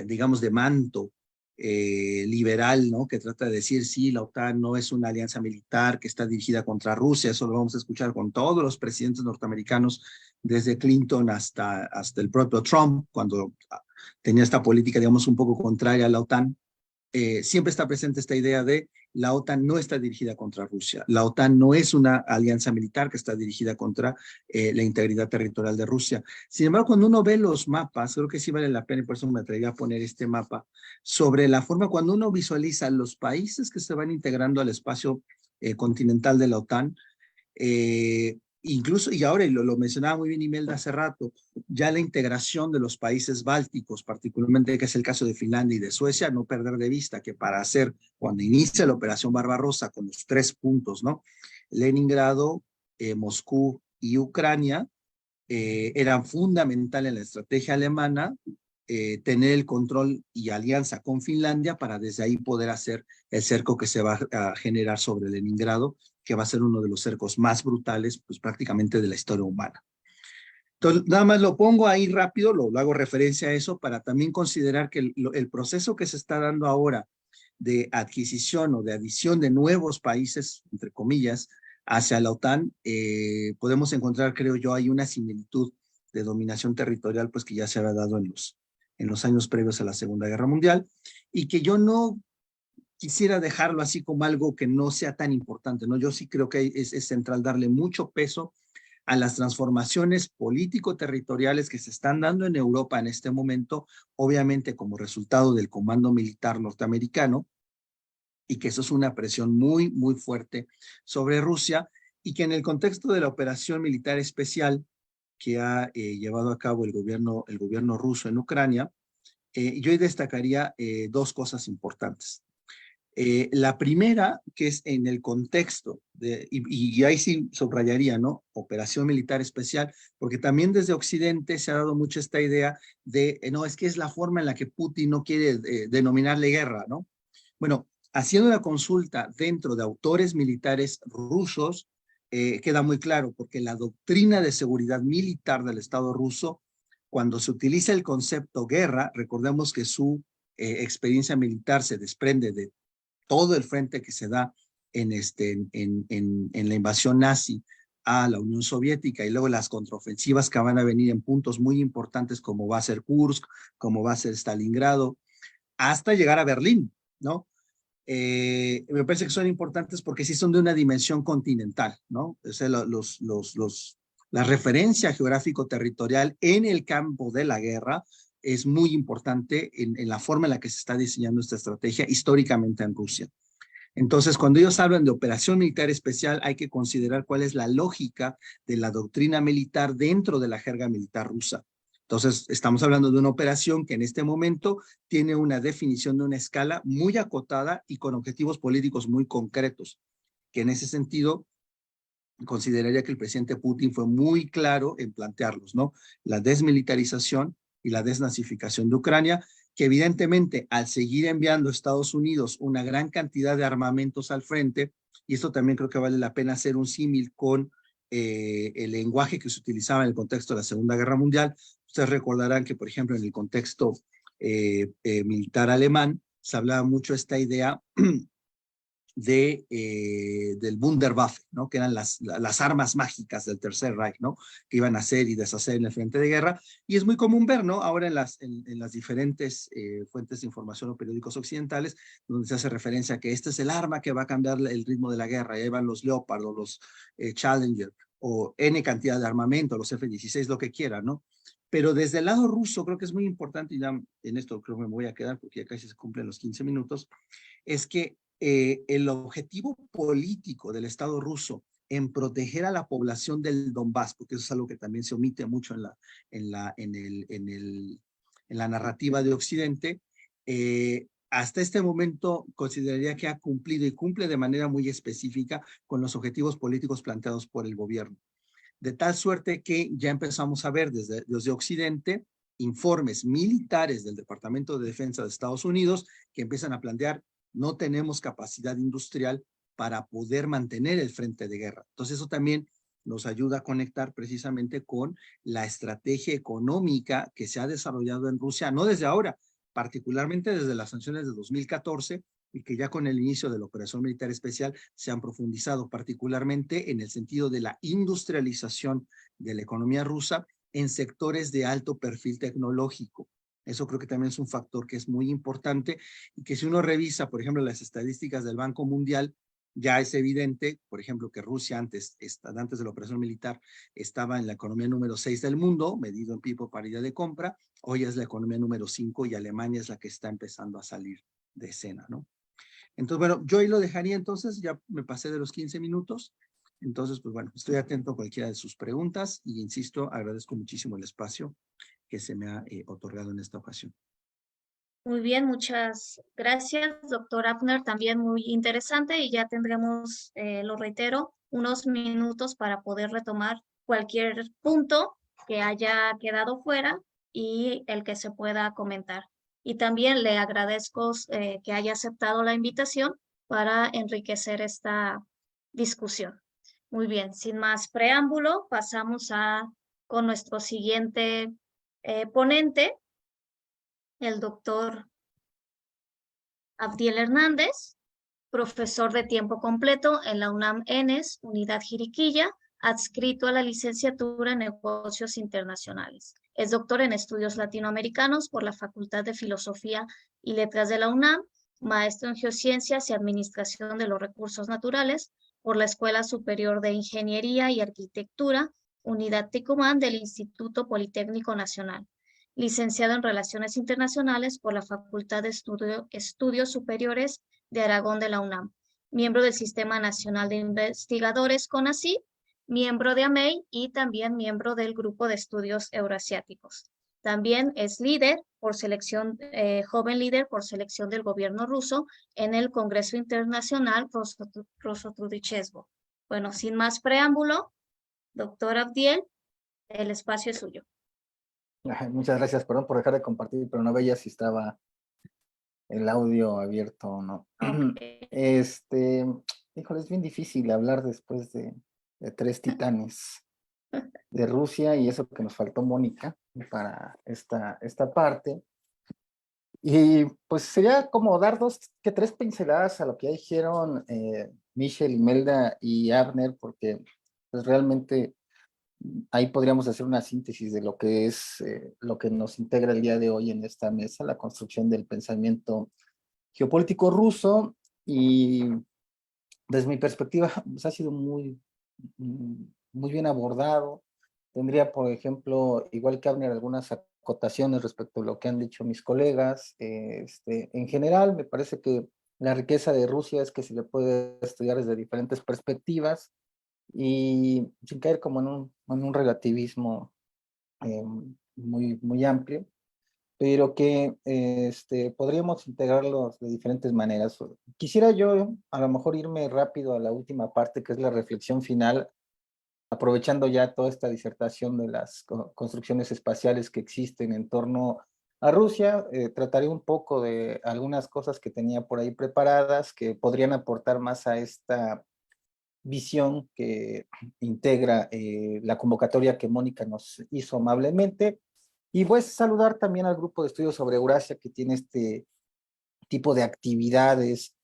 digamos, de manto liberal, ¿no? Que trata de decir, sí, la OTAN no es una alianza militar que está dirigida contra Rusia, eso lo vamos a escuchar con todos los presidentes norteamericanos, desde Clinton hasta el propio Trump, cuando tenía esta política, digamos, un poco contraria a la OTAN. Siempre está presente esta idea de la OTAN no está dirigida contra Rusia. La OTAN no es una alianza militar que está dirigida contra la integridad territorial de Rusia. Sin embargo, cuando uno ve los mapas, creo que sí vale la pena, y por eso me atreví a poner este mapa, sobre la forma cuando uno visualiza los países que se van integrando al espacio continental de la OTAN, incluso, y ahora lo mencionaba muy bien Imelda hace rato, ya la integración de los países bálticos, particularmente que es el caso de Finlandia y de Suecia, no perder de vista que para hacer, cuando inicia la Operación Barbarossa con los 3 puntos, ¿no? Leningrado, Moscú y Ucrania, eran fundamentales en la estrategia alemana tener el control y alianza con Finlandia para desde ahí poder hacer el cerco que se va a generar sobre Leningrado, que va a ser uno de los cercos más brutales, pues prácticamente de la historia humana. Entonces, nada más lo pongo ahí rápido, lo hago referencia a eso para también considerar que el proceso que se está dando ahora de adquisición o de adición de nuevos países, entre comillas, hacia la OTAN, podemos encontrar, creo yo, hay una similitud de dominación territorial, pues que ya se había dado en los años previos a la Segunda Guerra Mundial, y que yo no quisiera dejarlo así como algo que no sea tan importante, ¿no? Yo sí creo que es central darle mucho peso a las transformaciones político-territoriales que se están dando en Europa en este momento, obviamente como resultado del comando militar norteamericano, y que eso es una presión muy, muy fuerte sobre Rusia, y que en el contexto de la operación militar especial que ha llevado a cabo el gobierno ruso en Ucrania, yo destacaría 2 cosas importantes. La primera, que es en el contexto, y ahí sí subrayaría, ¿no? Operación militar especial, porque también desde Occidente se ha dado mucho esta idea de, no, es que es la forma en la que Putin no quiere denominarle guerra, ¿no? Bueno, haciendo una consulta dentro de autores militares rusos, queda muy claro, porque la doctrina de seguridad militar del Estado ruso, cuando se utiliza el concepto guerra, recordemos que su experiencia militar se desprende de todo el frente que se da en la invasión nazi a la Unión Soviética y luego las contraofensivas que van a venir en puntos muy importantes como va a ser Kursk, como va a ser Stalingrado, hasta llegar a Berlín, ¿no? Me parece que son importantes porque sí son de una dimensión continental, ¿no? O sea, la referencia geográfico-territorial en el campo de la guerra es muy importante en la forma en la que se está diseñando esta estrategia históricamente en Rusia. Entonces, cuando ellos hablan de operación militar especial, hay que considerar cuál es la lógica de la doctrina militar dentro de la jerga militar rusa. Entonces, estamos hablando de una operación que en este momento tiene una definición de una escala muy acotada y con objetivos políticos muy concretos, que en ese sentido consideraría que el presidente Putin fue muy claro en plantearlos, ¿no? La desmilitarización y la desnazificación de Ucrania, que evidentemente al seguir enviando a Estados Unidos una gran cantidad de armamentos al frente, y esto también creo que vale la pena hacer un símil con el lenguaje que se utilizaba en el contexto de la Segunda Guerra Mundial. Ustedes recordarán que, por ejemplo, en el contexto militar alemán, se hablaba mucho esta idea del Wunderwaffe, ¿no? Que eran las armas mágicas del Tercer Reich, ¿no? Que iban a hacer y deshacer en el frente de guerra. Y es muy común ver, ¿no? Ahora en las diferentes fuentes de información o periódicos occidentales, donde se hace referencia a que este es el arma que va a cambiar el ritmo de la guerra. Y ahí van los Leopard o los Challenger o N cantidad de armamento, los F-16, lo que quieran, ¿no? Pero desde el lado ruso creo que es muy importante, y ya en esto creo que me voy a quedar porque ya casi se cumplen los 15 minutos, es que el objetivo político del Estado ruso en proteger a la población del Donbass, porque eso es algo que también se omite mucho en la narrativa de Occidente, hasta este momento consideraría que ha cumplido y cumple de manera muy específica con los objetivos políticos planteados por el gobierno. de tal suerte que ya empezamos a ver desde Occidente informes militares del Departamento de Defensa de Estados Unidos que empiezan a plantear: no tenemos capacidad industrial para poder mantener el frente de guerra. Entonces eso también nos ayuda a conectar precisamente con la estrategia económica que se ha desarrollado en Rusia, no desde ahora, particularmente desde las sanciones de 2014, y que ya con el inicio de la operación militar especial se han profundizado, particularmente en el sentido de la industrialización de la economía rusa en sectores de alto perfil tecnológico. Eso creo que también es un factor que es muy importante, y que si uno revisa, por ejemplo, las estadísticas del Banco Mundial, ya es evidente, por ejemplo, que Rusia antes de la operación militar estaba en la economía número 6 del mundo, medido en PIB por paridad de compra. Hoy es la economía número 5 y Alemania es la que está empezando a salir de escena, ¿no? Entonces, bueno, yo ahí lo dejaría. Entonces, ya me pasé de los 15 minutos. Entonces, pues bueno, estoy atento a cualquiera de sus preguntas y, insisto, agradezco muchísimo el espacio que se me ha otorgado en esta ocasión. Muy bien, muchas gracias, doctor Abner, también muy interesante, y ya tendremos, lo reitero, unos minutos para poder retomar cualquier punto que haya quedado fuera y el que se pueda comentar. Y también le agradezco que haya aceptado la invitación para enriquecer esta discusión. Muy bien, sin más preámbulo, pasamos con nuestro siguiente ponente, el doctor Abdiel Hernández, profesor de tiempo completo en la UNAM ENES, Unidad Jiriquilla, adscrito a la licenciatura en Negocios Internacionales. Es doctor en Estudios Latinoamericanos por la Facultad de Filosofía y Letras de la UNAM, maestro en Geociencias y Administración de los Recursos Naturales por la Escuela Superior de Ingeniería y Arquitectura, Unidad Ticumán del Instituto Politécnico Nacional. Licenciado en Relaciones Internacionales por la Facultad de Estudios Superiores de Aragón de la UNAM, miembro del Sistema Nacional de Investigadores CONACYT, miembro de AMEI y también miembro del Grupo de Estudios Euroasiáticos. También es líder por selección, joven líder por selección del gobierno ruso en el Congreso Internacional Rosotrudnichesvo. Bueno, sin más preámbulo, doctor Abdiel, el espacio es suyo. Muchas gracias, perdón por dejar de compartir, pero no veía si estaba el audio abierto o no. Okay. Híjole, es bien difícil hablar después de 3 titanes de Rusia, y eso que nos faltó Mónica para esta parte. Y pues sería como dar 3 pinceladas a lo que ya dijeron Michelle, Imelda y Abner, porque pues realmente ahí podríamos hacer una síntesis de lo que es lo que nos integra el día de hoy en esta mesa, la construcción del pensamiento geopolítico ruso. Y desde mi perspectiva pues ha sido muy bien abordado. Tendría, por ejemplo, igual que Abner, algunas acotaciones respecto a lo que han dicho mis colegas. En general, me parece que la riqueza de Rusia es que se le puede estudiar desde diferentes perspectivas y sin caer como en un relativismo muy amplio, pero que podríamos integrarlos de diferentes maneras. Quisiera yo a lo mejor irme rápido a la última parte, que es la reflexión final, aprovechando ya toda esta disertación de las construcciones espaciales que existen en torno a Rusia. Trataré un poco de algunas cosas que tenía por ahí preparadas que podrían aportar más a esta visión que integra la convocatoria que Mónica nos hizo amablemente. Y voy a saludar también al grupo de estudios sobre Eurasia, que tiene este tipo de actividades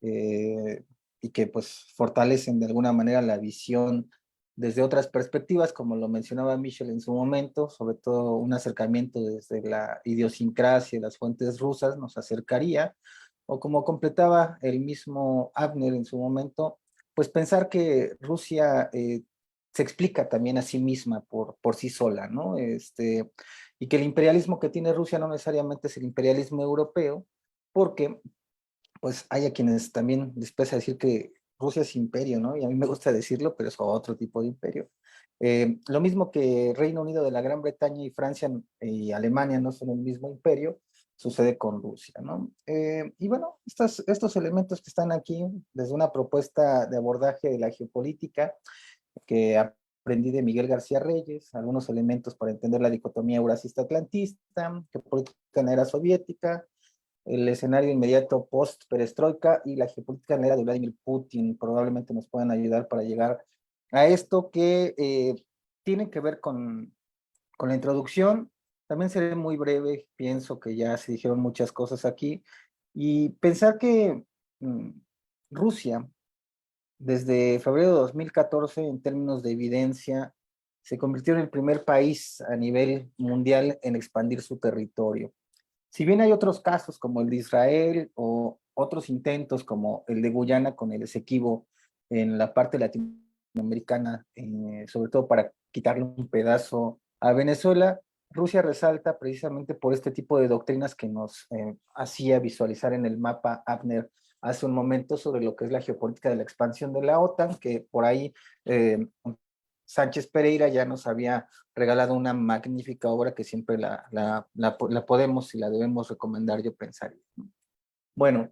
y que pues fortalecen de alguna manera la visión desde otras perspectivas, como lo mencionaba Michelle en su momento, sobre todo un acercamiento desde la idiosincrasia, las fuentes rusas nos acercaría, o como completaba el mismo Abner en su momento, pues pensar que Rusia se explica también a sí misma por sí sola, ¿no? Y que el imperialismo que tiene Rusia no necesariamente es el imperialismo europeo, porque pues hay a quienes también les pesa decir que Rusia es imperio, ¿no? Y a mí me gusta decirlo, pero es otro tipo de imperio. Lo mismo que Reino Unido de la Gran Bretaña y Francia y Alemania no son el mismo imperio, sucede con Rusia, ¿no? Y bueno, estos elementos que están aquí, desde una propuesta de abordaje de la geopolítica, que aprendí de Miguel García Reyes, algunos elementos para entender la dicotomía eurasista-atlantista, geopolítica en la era soviética, el escenario inmediato post-perestroika y la geopolítica en la era de Vladimir Putin. Probablemente nos puedan ayudar para llegar a esto que tiene que ver con la introducción. También seré muy breve, pienso que ya se dijeron muchas cosas aquí, y pensar que Rusia, desde febrero de 2014, en términos de evidencia, se convirtió en el primer país a nivel mundial en expandir su territorio. Si bien hay otros casos como el de Israel o otros intentos como el de Guyana con el Esequibo en la parte latinoamericana, sobre todo para quitarle un pedazo a Venezuela, Rusia resalta precisamente por este tipo de doctrinas que nos hacía visualizar en el mapa Abner hace un momento sobre lo que es la geopolítica de la expansión de la OTAN, que por ahí Sánchez Pereira ya nos había regalado una magnífica obra que siempre la podemos y la debemos recomendar, yo pensaría. Bueno,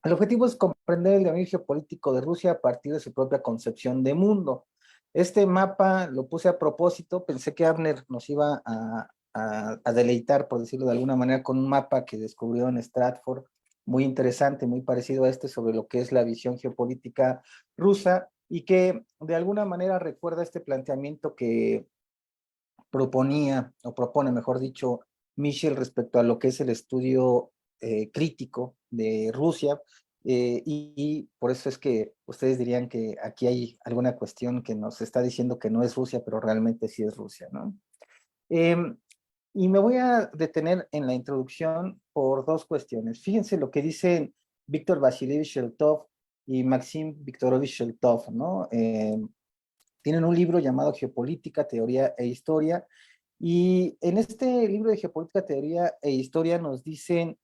el objetivo es comprender el dominio geopolítico de Rusia a partir de su propia concepción de mundo. Este mapa lo puse a propósito, pensé que Abner nos iba a deleitar, por decirlo de alguna manera, con un mapa que descubrió en Stratford, muy interesante, muy parecido a este, sobre lo que es la visión geopolítica rusa, y que de alguna manera recuerda este planteamiento que proponía, o propone, mejor dicho, Michel respecto a lo que es el estudio crítico de Rusia, y por eso es que ustedes dirían que aquí hay alguna cuestión que nos está diciendo que no es Rusia, pero realmente sí es Rusia, ¿no? Y me voy a detener en la introducción por dos cuestiones. Fíjense lo que dicen Víctor Vasilievich Sheltov y Maxim Viktorovich Sheltov, ¿no? Tienen un libro llamado Geopolítica, Teoría e Historia, y en este libro de Geopolítica, Teoría e Historia nos dicen,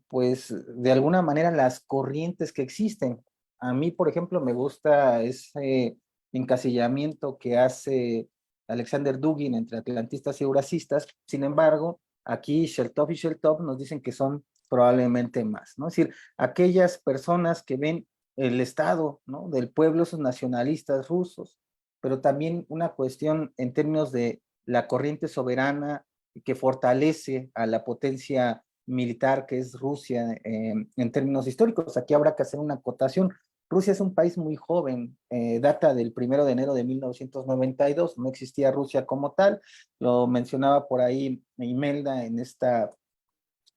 pues, de alguna manera las corrientes que existen. A mí, por ejemplo, me gusta ese encasillamiento que hace Alexander Dugin entre atlantistas y eurasistas. Sin embargo, aquí Sheltov y Sheltov nos dicen que son probablemente más, ¿no? Es decir, aquellas personas que ven el Estado, ¿no?, del pueblo, esos nacionalistas rusos, pero también una cuestión en términos de la corriente soberana que fortalece a la potencia militar que es Rusia en términos históricos. Aquí habrá que hacer una acotación. Rusia es un país muy joven, data del 1 de enero de 1992, no existía Rusia como tal, lo mencionaba por ahí Imelda en esta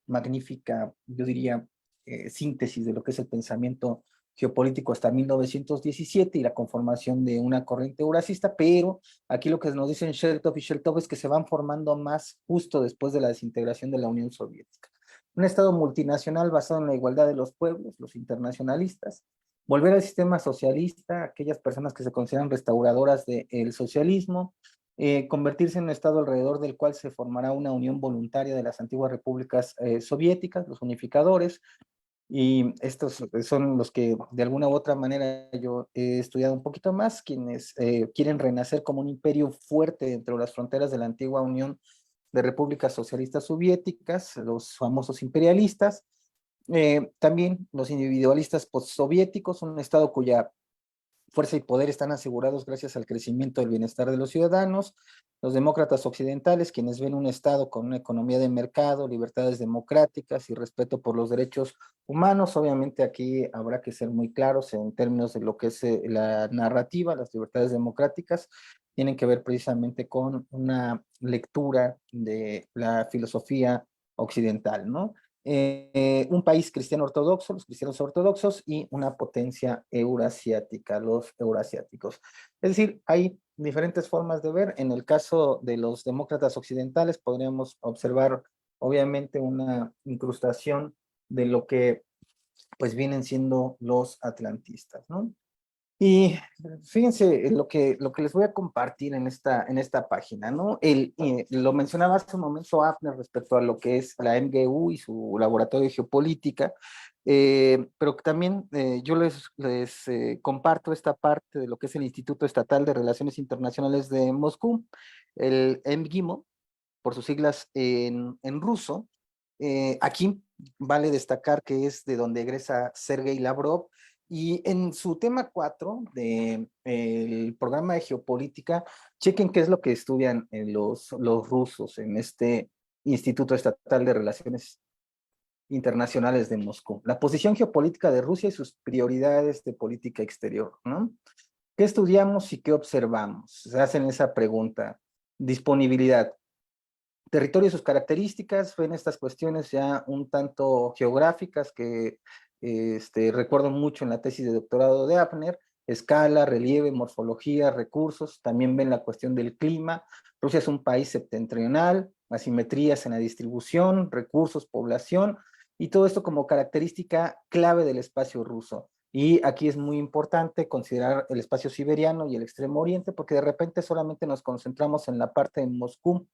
magnífica, yo diría, síntesis de lo que es el pensamiento geopolítico hasta 1917 y la conformación de una corriente eurasista, pero aquí lo que nos dicen Sheltov y Sheltov es que se van formando más justo después de la desintegración de la Unión Soviética. Un Estado multinacional basado en la igualdad de los pueblos, los internacionalistas, volver al sistema socialista, aquellas personas que se consideran restauradoras del socialismo, convertirse en un Estado alrededor del cual se formará una unión voluntaria de las antiguas repúblicas soviéticas, los unificadores, y estos son los que de alguna u otra manera yo he estudiado un poquito más, quienes quieren renacer como un imperio fuerte dentro de las fronteras de la antigua Unión de Repúblicas Socialistas Soviéticas, los famosos imperialistas, también los individualistas postsoviéticos, un Estado cuya fuerza y poder están asegurados gracias al crecimiento del bienestar de los ciudadanos, los demócratas occidentales, quienes ven un Estado con una economía de mercado, libertades democráticas y respeto por los derechos humanos. Obviamente aquí habrá que ser muy claros en términos de lo que es la narrativa, las libertades democráticas, tienen que ver precisamente con una lectura de la filosofía occidental, ¿no? Un país cristiano ortodoxo, los cristianos ortodoxos, y una potencia eurasiática, los eurasiáticos. Es decir, hay diferentes formas de ver. En el caso de los demócratas occidentales podríamos observar obviamente una incrustación de lo que pues vienen siendo los atlantistas, ¿no? Y fíjense lo que les voy a compartir en esta página, ¿no? Lo mencionaba hace un momento Abner respecto a lo que es la MGU y su laboratorio de geopolítica, pero que también yo les comparto esta parte de lo que es el Instituto Estatal de Relaciones Internacionales de Moscú, el MGIMO, por sus siglas en ruso. Aquí vale destacar que es de donde egresa Sergei Lavrov, Y en su tema 4 del programa de geopolítica, chequen qué es lo que estudian los rusos en este Instituto Estatal de Relaciones Internacionales de Moscú. La posición geopolítica de Rusia y sus prioridades de política exterior, ¿no? ¿Qué estudiamos y qué observamos? Se hacen esa pregunta. Disponibilidad. Territorio y sus características, ven estas cuestiones ya un tanto geográficas que recuerdo mucho en la tesis de doctorado de Abner, escala, relieve, morfología, recursos, también ven la cuestión del clima. Rusia es un país septentrional, asimetrías en la distribución, recursos, población, y todo esto como característica clave del espacio ruso. Y aquí es muy importante considerar el espacio siberiano y el Extremo Oriente, porque de repente solamente nos concentramos en la parte de Moscú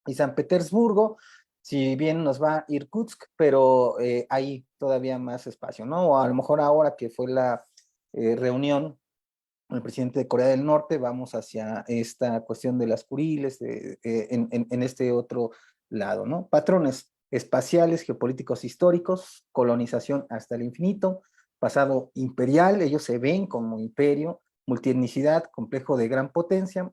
y San Petersburgo, si bien nos va Irkutsk, pero hay todavía más espacio, ¿no? O a lo mejor ahora que fue la reunión con el presidente de Corea del Norte, vamos hacia esta cuestión de las Kuriles, en este otro lado, ¿no? Patrones espaciales, geopolíticos históricos, colonización hasta el infinito, pasado imperial, ellos se ven como imperio, multietnicidad, complejo de gran potencia,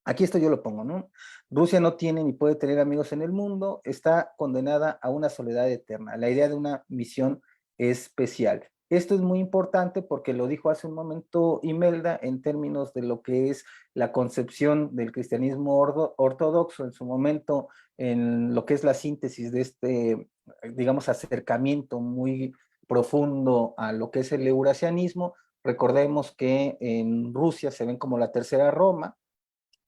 aquí esto yo lo pongo, ¿no? Rusia no tiene ni puede tener amigos en el mundo, está condenada a una soledad eterna, la idea de una misión especial. Esto es muy importante porque lo dijo hace un momento Imelda en términos de lo que es la concepción del cristianismo ortodoxo en su momento, en lo que es la síntesis de este, digamos, acercamiento muy profundo a lo que es el eurasianismo. Recordemos que en Rusia se ven como la tercera Roma,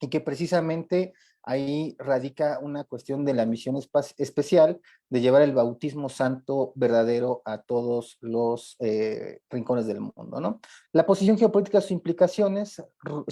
y que precisamente ahí radica una cuestión de la misión especial de llevar el bautismo santo verdadero a todos los rincones del mundo, ¿no? La posición geopolítica, sus implicaciones,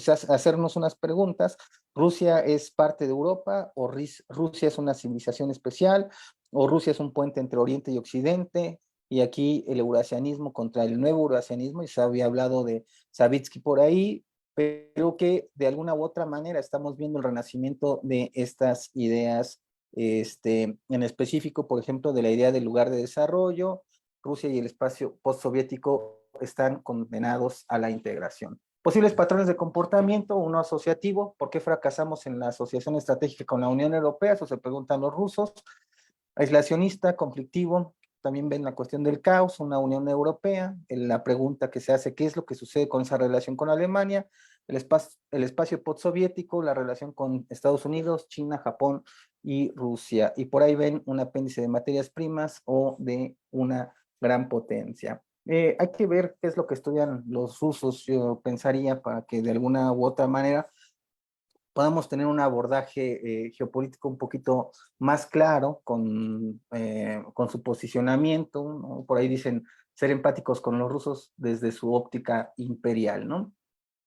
hacernos unas preguntas. ¿Rusia es parte de Europa o Rusia es una civilización especial o Rusia es un puente entre Oriente y Occidente? Y aquí el eurasianismo contra el nuevo eurasianismo, y se había hablado de Savitsky por ahí, pero que de alguna u otra manera estamos viendo el renacimiento de estas ideas, en específico, por ejemplo, de la idea del lugar de desarrollo. Rusia y el espacio postsoviético están condenados a la integración. Posibles patrones de comportamiento, uno asociativo, ¿por qué fracasamos en la asociación estratégica con la Unión Europea? Eso se preguntan los rusos. Aislacionista, conflictivo, también ven la cuestión del caos, una Unión Europea, la pregunta que se hace, ¿qué es lo que sucede con esa relación con Alemania? El espacio postsoviético, la relación con Estados Unidos, China, Japón y Rusia. Y por ahí ven un apéndice de materias primas o de una gran potencia. Hay que ver qué es lo que estudian los rusos, yo pensaría, para que de alguna u otra manera podamos tener un abordaje geopolítico un poquito más claro con su posicionamiento, ¿no? Por ahí dicen ser empáticos con los rusos desde su óptica imperial, ¿no?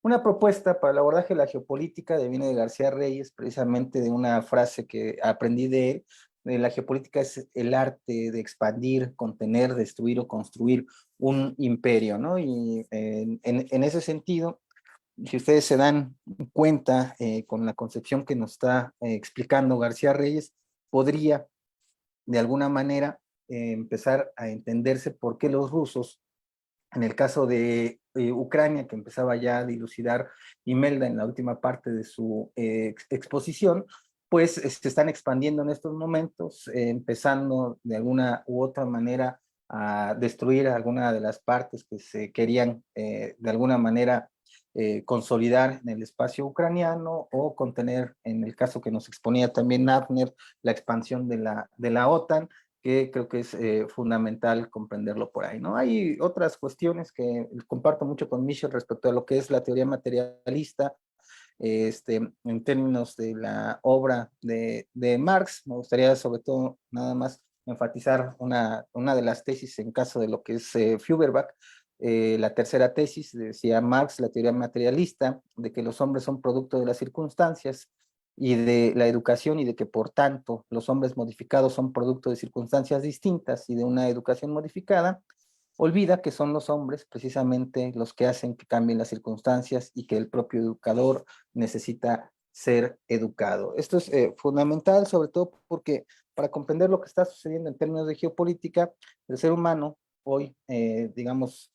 Una propuesta para el abordaje de la geopolítica viene de García Reyes, precisamente de una frase que aprendí de él: la geopolítica es el arte de expandir, contener, destruir o construir un imperio, ¿no? Y en ese sentido, si ustedes se dan cuenta con la concepción que nos está explicando García Reyes, podría de alguna manera empezar a entenderse por qué los rusos, en el caso de Ucrania, que empezaba ya a dilucidar Imelda en la última parte de su exposición, pues se están expandiendo en estos momentos, empezando de alguna u otra manera a destruir alguna de las partes que se querían de alguna manera consolidar en el espacio ucraniano o contener, en el caso que nos exponía también Abner, la expansión de la OTAN, que creo que es fundamental comprenderlo por ahí, ¿no? Hay otras cuestiones que comparto mucho con Michel respecto a lo que es la teoría materialista, en términos de la obra de Marx. Me gustaría sobre todo nada más enfatizar una de las tesis en caso de lo que es Feuerbach. La tercera tesis, decía Marx, la teoría materialista, de que los hombres son producto de las circunstancias y de la educación, y de que por tanto los hombres modificados son producto de circunstancias distintas y de una educación modificada. Olvida que son los hombres precisamente los que hacen que cambien las circunstancias y que el propio educador necesita ser educado. Esto es fundamental, sobre todo porque para comprender lo que está sucediendo en términos de geopolítica, el ser humano hoy, digamos,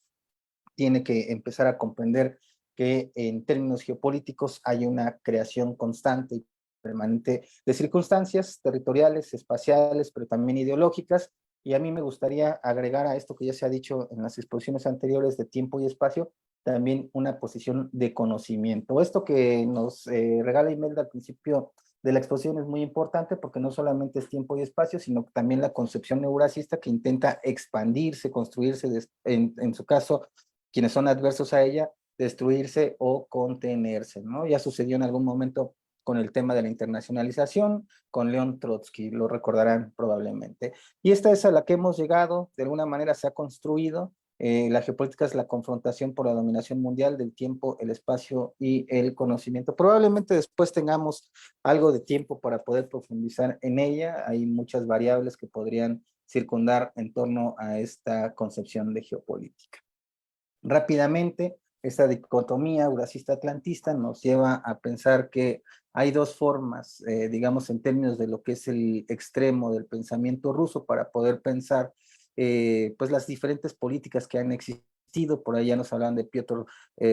tiene que empezar a comprender que en términos geopolíticos hay una creación constante y permanente de circunstancias territoriales, espaciales, pero también ideológicas. Y a mí me gustaría agregar a esto que ya se ha dicho en las exposiciones anteriores de tiempo y espacio, también una posición de conocimiento. Esto que nos regala Imelda al principio de la exposición es muy importante porque no solamente es tiempo y espacio, sino también la concepción eurasista que intenta expandirse, construirse, en su caso, quienes son adversos a ella, destruirse o contenerse, ¿no? Ya sucedió en algún momento con el tema de la internacionalización, con León Trotsky, lo recordarán probablemente. Y esta es a la que hemos llegado, de alguna manera se ha construido. La geopolítica es la confrontación por la dominación mundial del tiempo, el espacio y el conocimiento. Probablemente después tengamos algo de tiempo para poder profundizar en ella. Hay muchas variables que podrían circundar en torno a esta concepción de geopolítica. Rápidamente, esta dicotomía eurasista-atlantista nos lleva a pensar que hay dos formas, digamos, en términos de lo que es el extremo del pensamiento ruso para poder pensar pues las diferentes políticas que han existido. Por ahí ya nos hablan de Piotr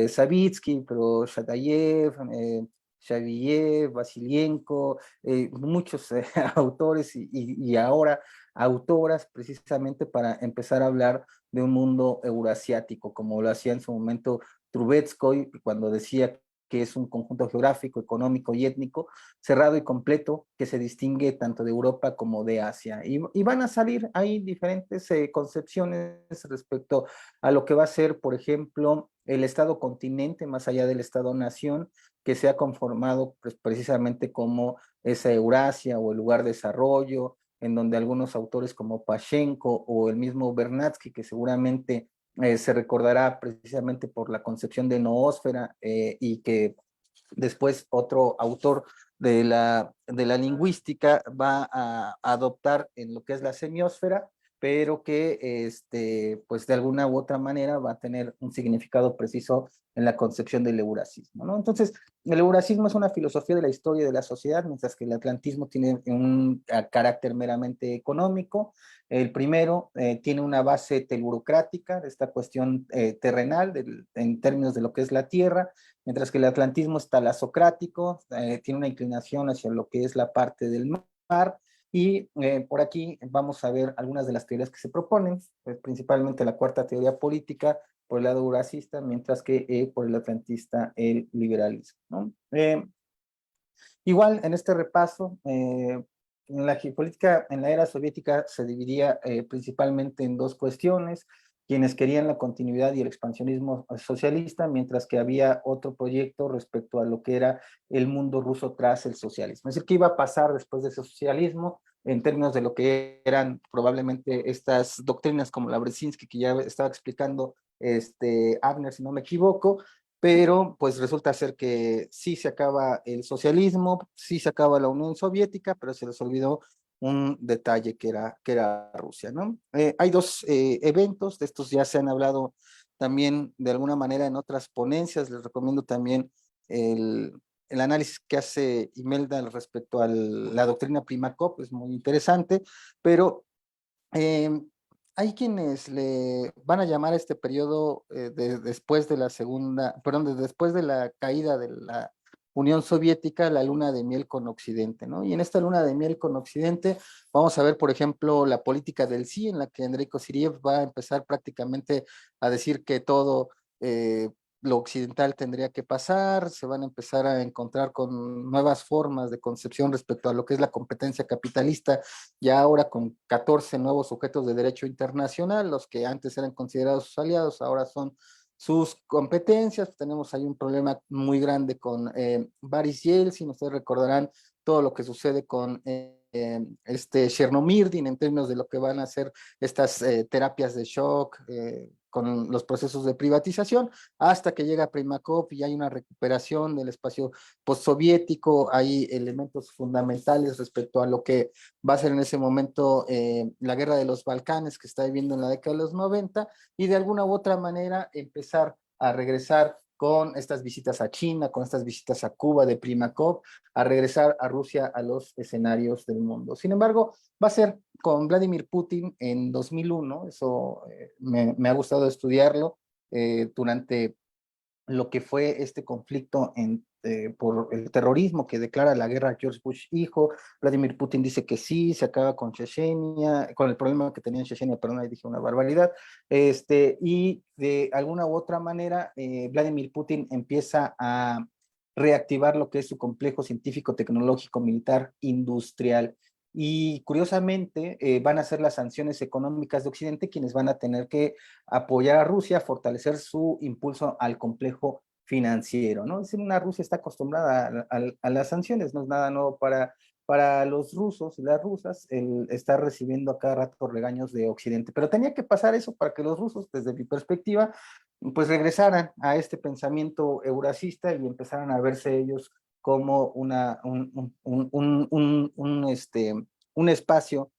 Savitsky, pero Shatayev, Shaviev, Vasilienko, muchos autores y ahora autoras precisamente para empezar a hablar de un mundo eurasiático, como lo hacía en su momento Trubetskoy, cuando decía que es un conjunto geográfico, económico y étnico cerrado y completo que se distingue tanto de Europa como de Asia. Y van a salir ahí diferentes concepciones respecto a lo que va a ser, por ejemplo, el Estado-continente, más allá del Estado-nación, que se ha conformado pues, precisamente como esa Eurasia o el lugar de desarrollo, en donde algunos autores como Pashenko o el mismo Bernatsky, que seguramente se recordará precisamente por la concepción de noósfera y que después otro autor de la lingüística va a adoptar en lo que es la semiósfera, pero que pues de alguna u otra manera va a tener un significado preciso en la concepción del eurasismo, ¿no? Entonces, el eurasismo es una filosofía de la historia de la sociedad, mientras que el atlantismo tiene un carácter meramente económico. El primero tiene una base telurocrática de esta cuestión terrenal en términos de lo que es la tierra, mientras que el atlantismo es talasocrático, tiene una inclinación hacia lo que es la parte del mar. Y por aquí vamos a ver algunas de las teorías que se proponen, principalmente la cuarta teoría política por el lado eurasista, mientras que por el atlantista el liberalismo, ¿no? Igual en este repaso, en la geopolítica en la era soviética se dividía principalmente en dos cuestiones: quienes querían la continuidad y el expansionismo socialista, mientras que había otro proyecto respecto a lo que era el mundo ruso tras el socialismo. Es decir, ¿qué iba a pasar después de ese socialismo en términos de lo que eran probablemente estas doctrinas como la Brzezinski, que ya estaba explicando Abner, si no me equivoco? Pero pues resulta ser que sí se acaba el socialismo, sí se acaba la Unión Soviética, pero se les olvidó un detalle que era Rusia, ¿no? Hay dos eventos, de estos ya se han hablado también de alguna manera en otras ponencias. Les recomiendo también el análisis que hace Imelda respecto a la doctrina Primakov, es muy interesante, pero hay quienes le van a llamar a este periodo después de después de la caída de la Unión Soviética, la luna de miel con Occidente, ¿no? Y en esta luna de miel con Occidente vamos a ver, por ejemplo, la política del sí, en la que Andrei Kosiriev va a empezar prácticamente a decir que todo lo occidental tendría que pasar, se van a empezar a encontrar con nuevas formas de concepción respecto a lo que es la competencia capitalista, ya ahora con 14 nuevos sujetos de derecho internacional. Los que antes eran considerados sus aliados ahora son sus competencias. Tenemos ahí un problema muy grande con Boris Yeltsin. Ustedes recordarán todo lo que sucede con Chernomyrdin en términos de lo que van a ser estas terapias de shock con los procesos de privatización, hasta que llega Primakov y hay una recuperación del espacio postsoviético. Hay elementos fundamentales respecto a lo que va a ser en ese momento la guerra de los Balcanes que está viviendo en la década de los 90, y de alguna u otra manera empezar a regresar con estas visitas a China, con estas visitas a Cuba de Primakov, a regresar a Rusia a los escenarios del mundo. Sin embargo, va a ser con Vladimir Putin en 2001, eso me ha gustado estudiarlo durante lo que fue este conflicto por el terrorismo que declara la guerra a George Bush hijo. Vladimir Putin dice que sí, se acaba con Chechenia, con el problema que tenía en Chechenia, perdón, ahí dije una barbaridad, y de alguna u otra manera Vladimir Putin empieza a reactivar lo que es su complejo científico, tecnológico, militar, industrial. Y curiosamente van a ser las sanciones económicas de Occidente quienes van a tener que apoyar a Rusia, fortalecer su impulso al complejo financiero, ¿no? Es decir, una Rusia está acostumbrada a las sanciones, no es nada nuevo para los rusos y las rusas el estar recibiendo a cada rato regaños de Occidente, pero tenía que pasar eso para que los rusos, desde mi perspectiva, pues regresaran a este pensamiento eurasista y empezaran a verse ellos como un espacio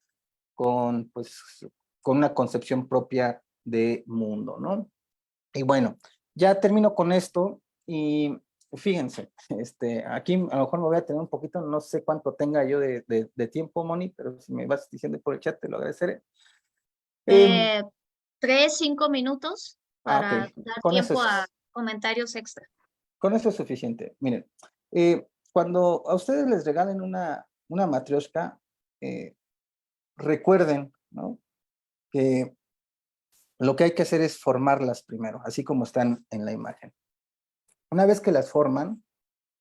con, pues, con una concepción propia de mundo, ¿no? Y bueno, ya termino con esto y fíjense, aquí a lo mejor me voy a tener un poquito, no sé cuánto tenga yo de tiempo, Moni, pero si me vas diciendo por el chat te lo agradeceré. 3, 5 minutos Ok, para dar con eso tiempo es, a comentarios extra. con eso es suficiente. Miren, cuando a ustedes les regalen una matrioshka, recuerden, ¿no?, que lo que hay que hacer es formarlas primero, así como están en la imagen. Una vez que las forman,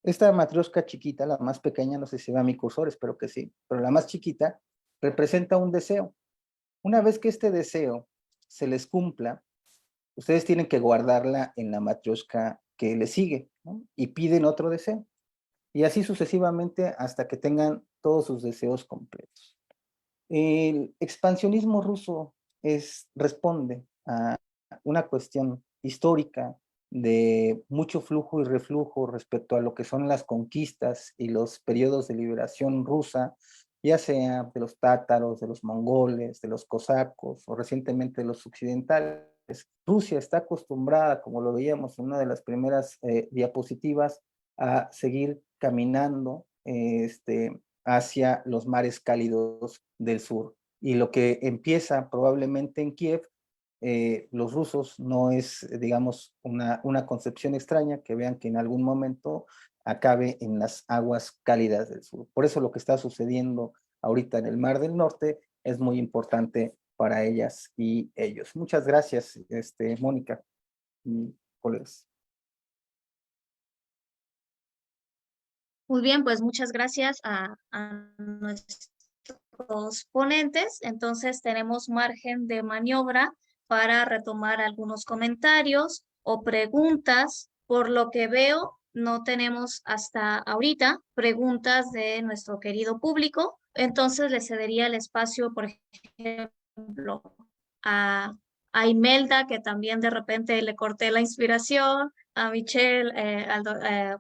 esta matrioshka chiquita, la más pequeña, no sé si vea mi cursor, espero que sí, pero la más chiquita representa un deseo. Una vez que este deseo se les cumpla, ustedes tienen que guardarla en la matrioshka que le sigue, ¿no?, y piden otro deseo. Y así sucesivamente hasta que tengan todos sus deseos completos. El expansionismo ruso responde a una cuestión histórica de mucho flujo y reflujo respecto a lo que son las conquistas y los periodos de liberación rusa, ya sea de los tátaros, de los mongoles, de los cosacos o recientemente de los occidentales. Rusia está acostumbrada, como lo veíamos en una de las primeras diapositivas, a seguir caminando hacia los mares cálidos del sur. Y lo que empieza probablemente en Kiev, los rusos no es, digamos, una concepción extraña que vean que en algún momento acabe en las aguas cálidas del sur. Por eso lo que está sucediendo ahorita en el Mar del Norte es muy importante para ellas y ellos. Muchas gracias, Mónica y colegas. Muy bien, pues muchas gracias a nuestros ponentes. Entonces tenemos margen de maniobra para retomar algunos comentarios o preguntas. Por lo que veo, no tenemos hasta ahorita preguntas de nuestro querido público. Entonces le cedería el espacio, por ejemplo, a, a Imelda, que también de repente le corté la inspiración, a Michelle,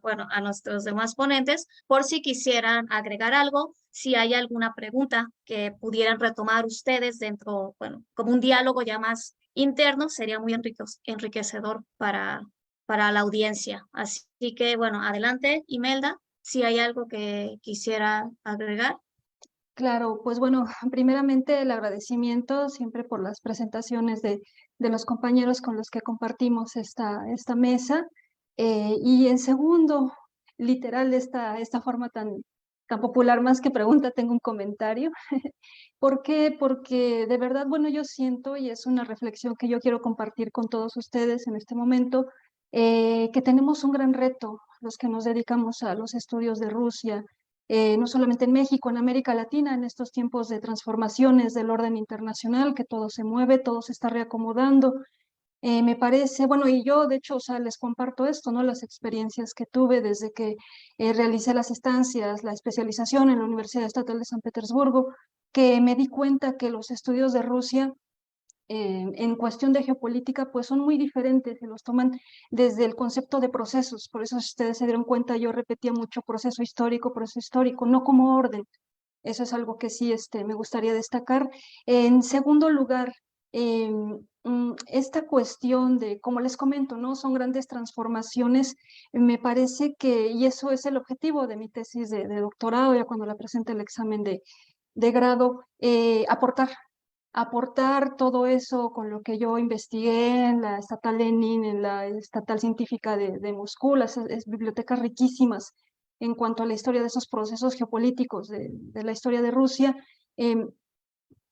bueno, a nuestros demás ponentes, por si quisieran agregar algo, si hay alguna pregunta que pudieran retomar ustedes dentro, bueno, como un diálogo ya más interno, sería muy enriquecedor para la audiencia. Así que, bueno, adelante, Imelda, si hay algo que quisiera agregar. Claro, pues bueno, primeramente el agradecimiento siempre por las presentaciones de los compañeros con los que compartimos esta mesa. Y en segundo, literal, esta forma tan popular, más que pregunta, tengo un comentario. ¿Por qué? Porque de verdad, bueno, yo siento, y es una reflexión que yo quiero compartir con todos ustedes en este momento, que tenemos un gran reto, los que nos dedicamos a los estudios de Rusia, no solamente en México, en América Latina, en estos tiempos de transformaciones del orden internacional, que todo se mueve, todo se está reacomodando. Me parece, bueno, y yo de hecho, o sea, les comparto esto, ¿no? Las experiencias que tuve desde que realicé las estancias, la especialización en la Universidad Estatal de San Petersburgo, que me di cuenta que los estudios de Rusia en cuestión de geopolítica, pues son muy diferentes, se los toman desde el concepto de procesos. Por eso, si ustedes se dieron cuenta, yo repetía mucho proceso histórico, no como orden. Eso es algo que sí me gustaría destacar. En segundo lugar, esta cuestión de, como les comento, ¿no? Son grandes transformaciones. Me parece que, y eso es el objetivo de mi tesis de doctorado, ya cuando la presente el examen de grado, aportar todo eso con lo que yo investigué en la Estatal Lenin, en la Estatal Científica de Moscú, las bibliotecas riquísimas en cuanto a la historia de esos procesos geopolíticos de la historia de Rusia.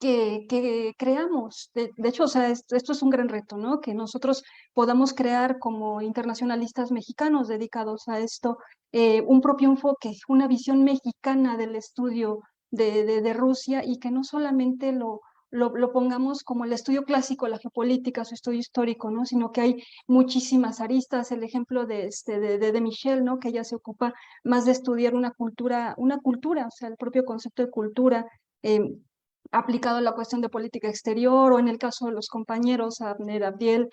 Que creamos. De hecho, o sea, esto es un gran reto, ¿no? Que nosotros podamos crear como internacionalistas mexicanos dedicados a esto, un propio enfoque, una visión mexicana del estudio de Rusia y que no solamente lo pongamos como el estudio clásico, la geopolítica, su estudio histórico, ¿no? Sino que hay muchísimas aristas. El ejemplo de Michelle, ¿no? Que ella se ocupa más de estudiar una cultura, o sea, el propio concepto de cultura. Aplicado a la cuestión de política exterior, o en el caso de los compañeros, Abner, Abdiel,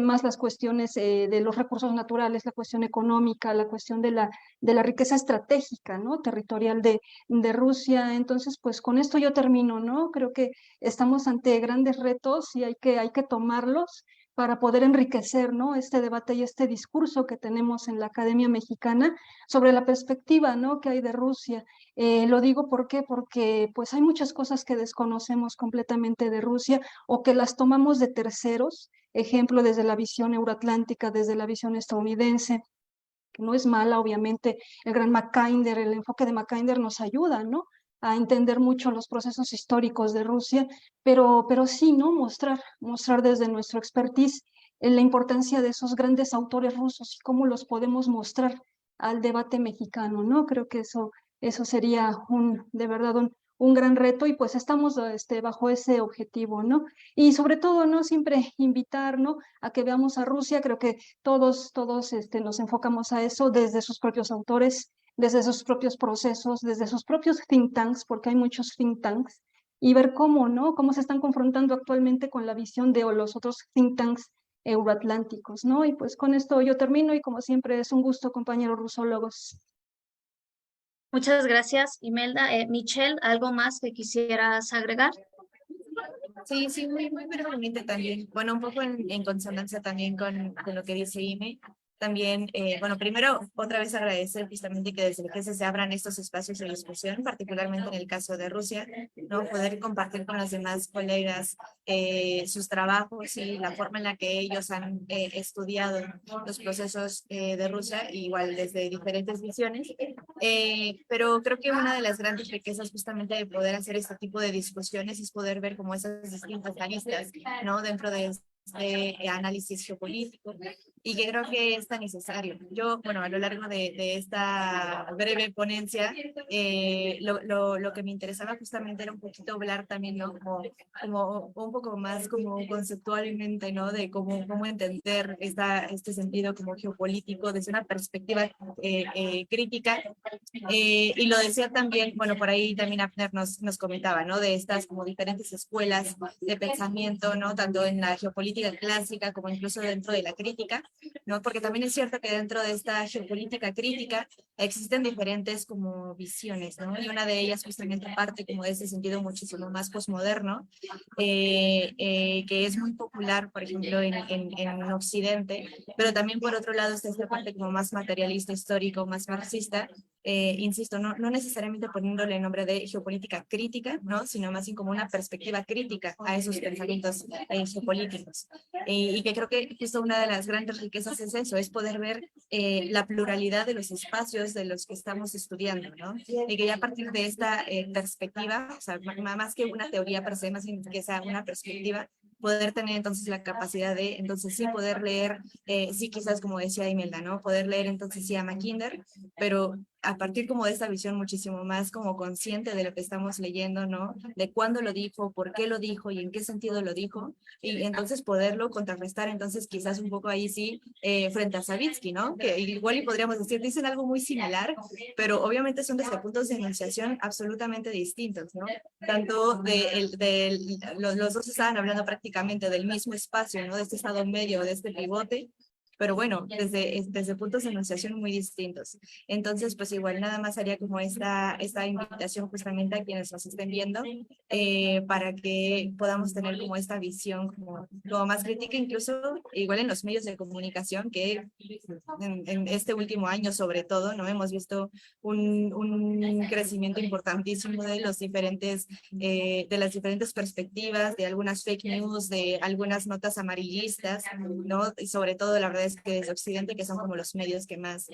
más las cuestiones de los recursos naturales, la cuestión económica, la cuestión de la riqueza estratégica, ¿no? Territorial de Rusia. Entonces, pues con esto yo termino, ¿no? Creo que estamos ante grandes retos y hay que tomarlos para poder enriquecer, ¿no? Este debate y este discurso que tenemos en la Academia Mexicana sobre la perspectiva, ¿no? Que hay de Rusia. Lo digo ¿por qué? Porque pues hay muchas cosas que desconocemos completamente de Rusia o que las tomamos de terceros, ejemplo desde la visión euroatlántica, desde la visión estadounidense, que no es mala, obviamente. El gran Mackinder, el enfoque de Mackinder nos ayuda, ¿no? A entender mucho los procesos históricos de Rusia, pero sí, ¿no? Mostrar desde nuestro expertise la importancia de esos grandes autores rusos y cómo los podemos mostrar al debate mexicano, ¿no? Creo que eso sería de verdad un gran reto y pues estamos bajo ese objetivo, ¿no? Y sobre todo, ¿no? Siempre invitar, ¿no? A que veamos a Rusia. Creo que todos nos enfocamos a eso desde sus propios autores, desde sus propios procesos, desde sus propios think tanks, porque hay muchos think tanks, y ver cómo, ¿no? Cómo se están confrontando actualmente con la visión de los otros think tanks euroatlánticos, ¿no? Y pues con esto yo termino y como siempre es un gusto, compañeros rusólogos. Muchas gracias, Imelda. Michelle, ¿algo más que quisieras agregar? Sí, sí, muy brevemente también. Bueno, un poco en consonancia también con lo que dice Ime. También, bueno, primero, otra vez agradecer justamente que desde el GESE se abran estos espacios de discusión, particularmente en el caso de Rusia, ¿no? Poder compartir con los demás colegas sus trabajos y la forma en la que ellos han estudiado los procesos de Rusia, igual desde diferentes visiones. Pero creo que una de las grandes riquezas justamente de poder hacer este tipo de discusiones es poder ver como esas distintas aristas, ¿no? Dentro de análisis geopolítico, y que creo que es tan necesario. Yo, bueno, a lo largo de esta breve ponencia, lo que me interesaba justamente era un poquito hablar también, ¿no? Como un poco más como conceptualmente, ¿no? De cómo entender este sentido como geopolítico desde una perspectiva crítica. Y lo decía también, bueno, por ahí también Abner nos comentaba, ¿no? De estas como diferentes escuelas de pensamiento, ¿no? Tanto en la geopolítica clásica como incluso dentro de la crítica, ¿no? Porque también es cierto que dentro de esta geopolítica crítica existen diferentes como visiones, ¿no? Y una de ellas justamente parte como de ese sentido muchísimo más posmoderno, que es muy popular, por ejemplo, en Occidente, pero también por otro lado está esta parte como más materialista histórico, más marxista, insisto, no necesariamente poniéndole el nombre de geopolítica crítica, ¿no? Sino más bien como una perspectiva crítica a esos pensamientos geopolíticos. Y que creo que justo una de las grandes riquezas es eso, es poder ver la pluralidad de los espacios de los que estamos estudiando, ¿no? Y que ya a partir de esta perspectiva, o sea, más que una teoría per se, más que sea una perspectiva, poder tener entonces la capacidad de, entonces sí, poder leer, sí, quizás como decía Imelda, ¿no? Poder leer entonces sí a Mackinder, pero a partir como de esta visión muchísimo más como consciente de lo que estamos leyendo, ¿no? De cuándo lo dijo, por qué lo dijo y en qué sentido lo dijo, y entonces poderlo contrarrestar, entonces quizás un poco ahí sí, frente a Savitsky, ¿no? Que igual y podríamos decir, dicen algo muy similar, pero obviamente son desde puntos de enunciación absolutamente distintos, ¿no? Tanto los dos estaban hablando prácticamente del mismo espacio, ¿no? De este estado medio, de este pivote, pero bueno, desde puntos de enunciación muy distintos. Entonces, pues igual nada más haría como esta invitación justamente a quienes nos estén viendo, para que podamos tener como esta visión como más crítica, incluso igual en los medios de comunicación, que en este último año sobre todo, ¿no? Hemos visto un crecimiento importantísimo de los diferentes, de las diferentes perspectivas, de algunas fake news, de algunas notas amarillistas, ¿no? Y sobre todo, la verdad es que desde Occidente, que son como los medios que más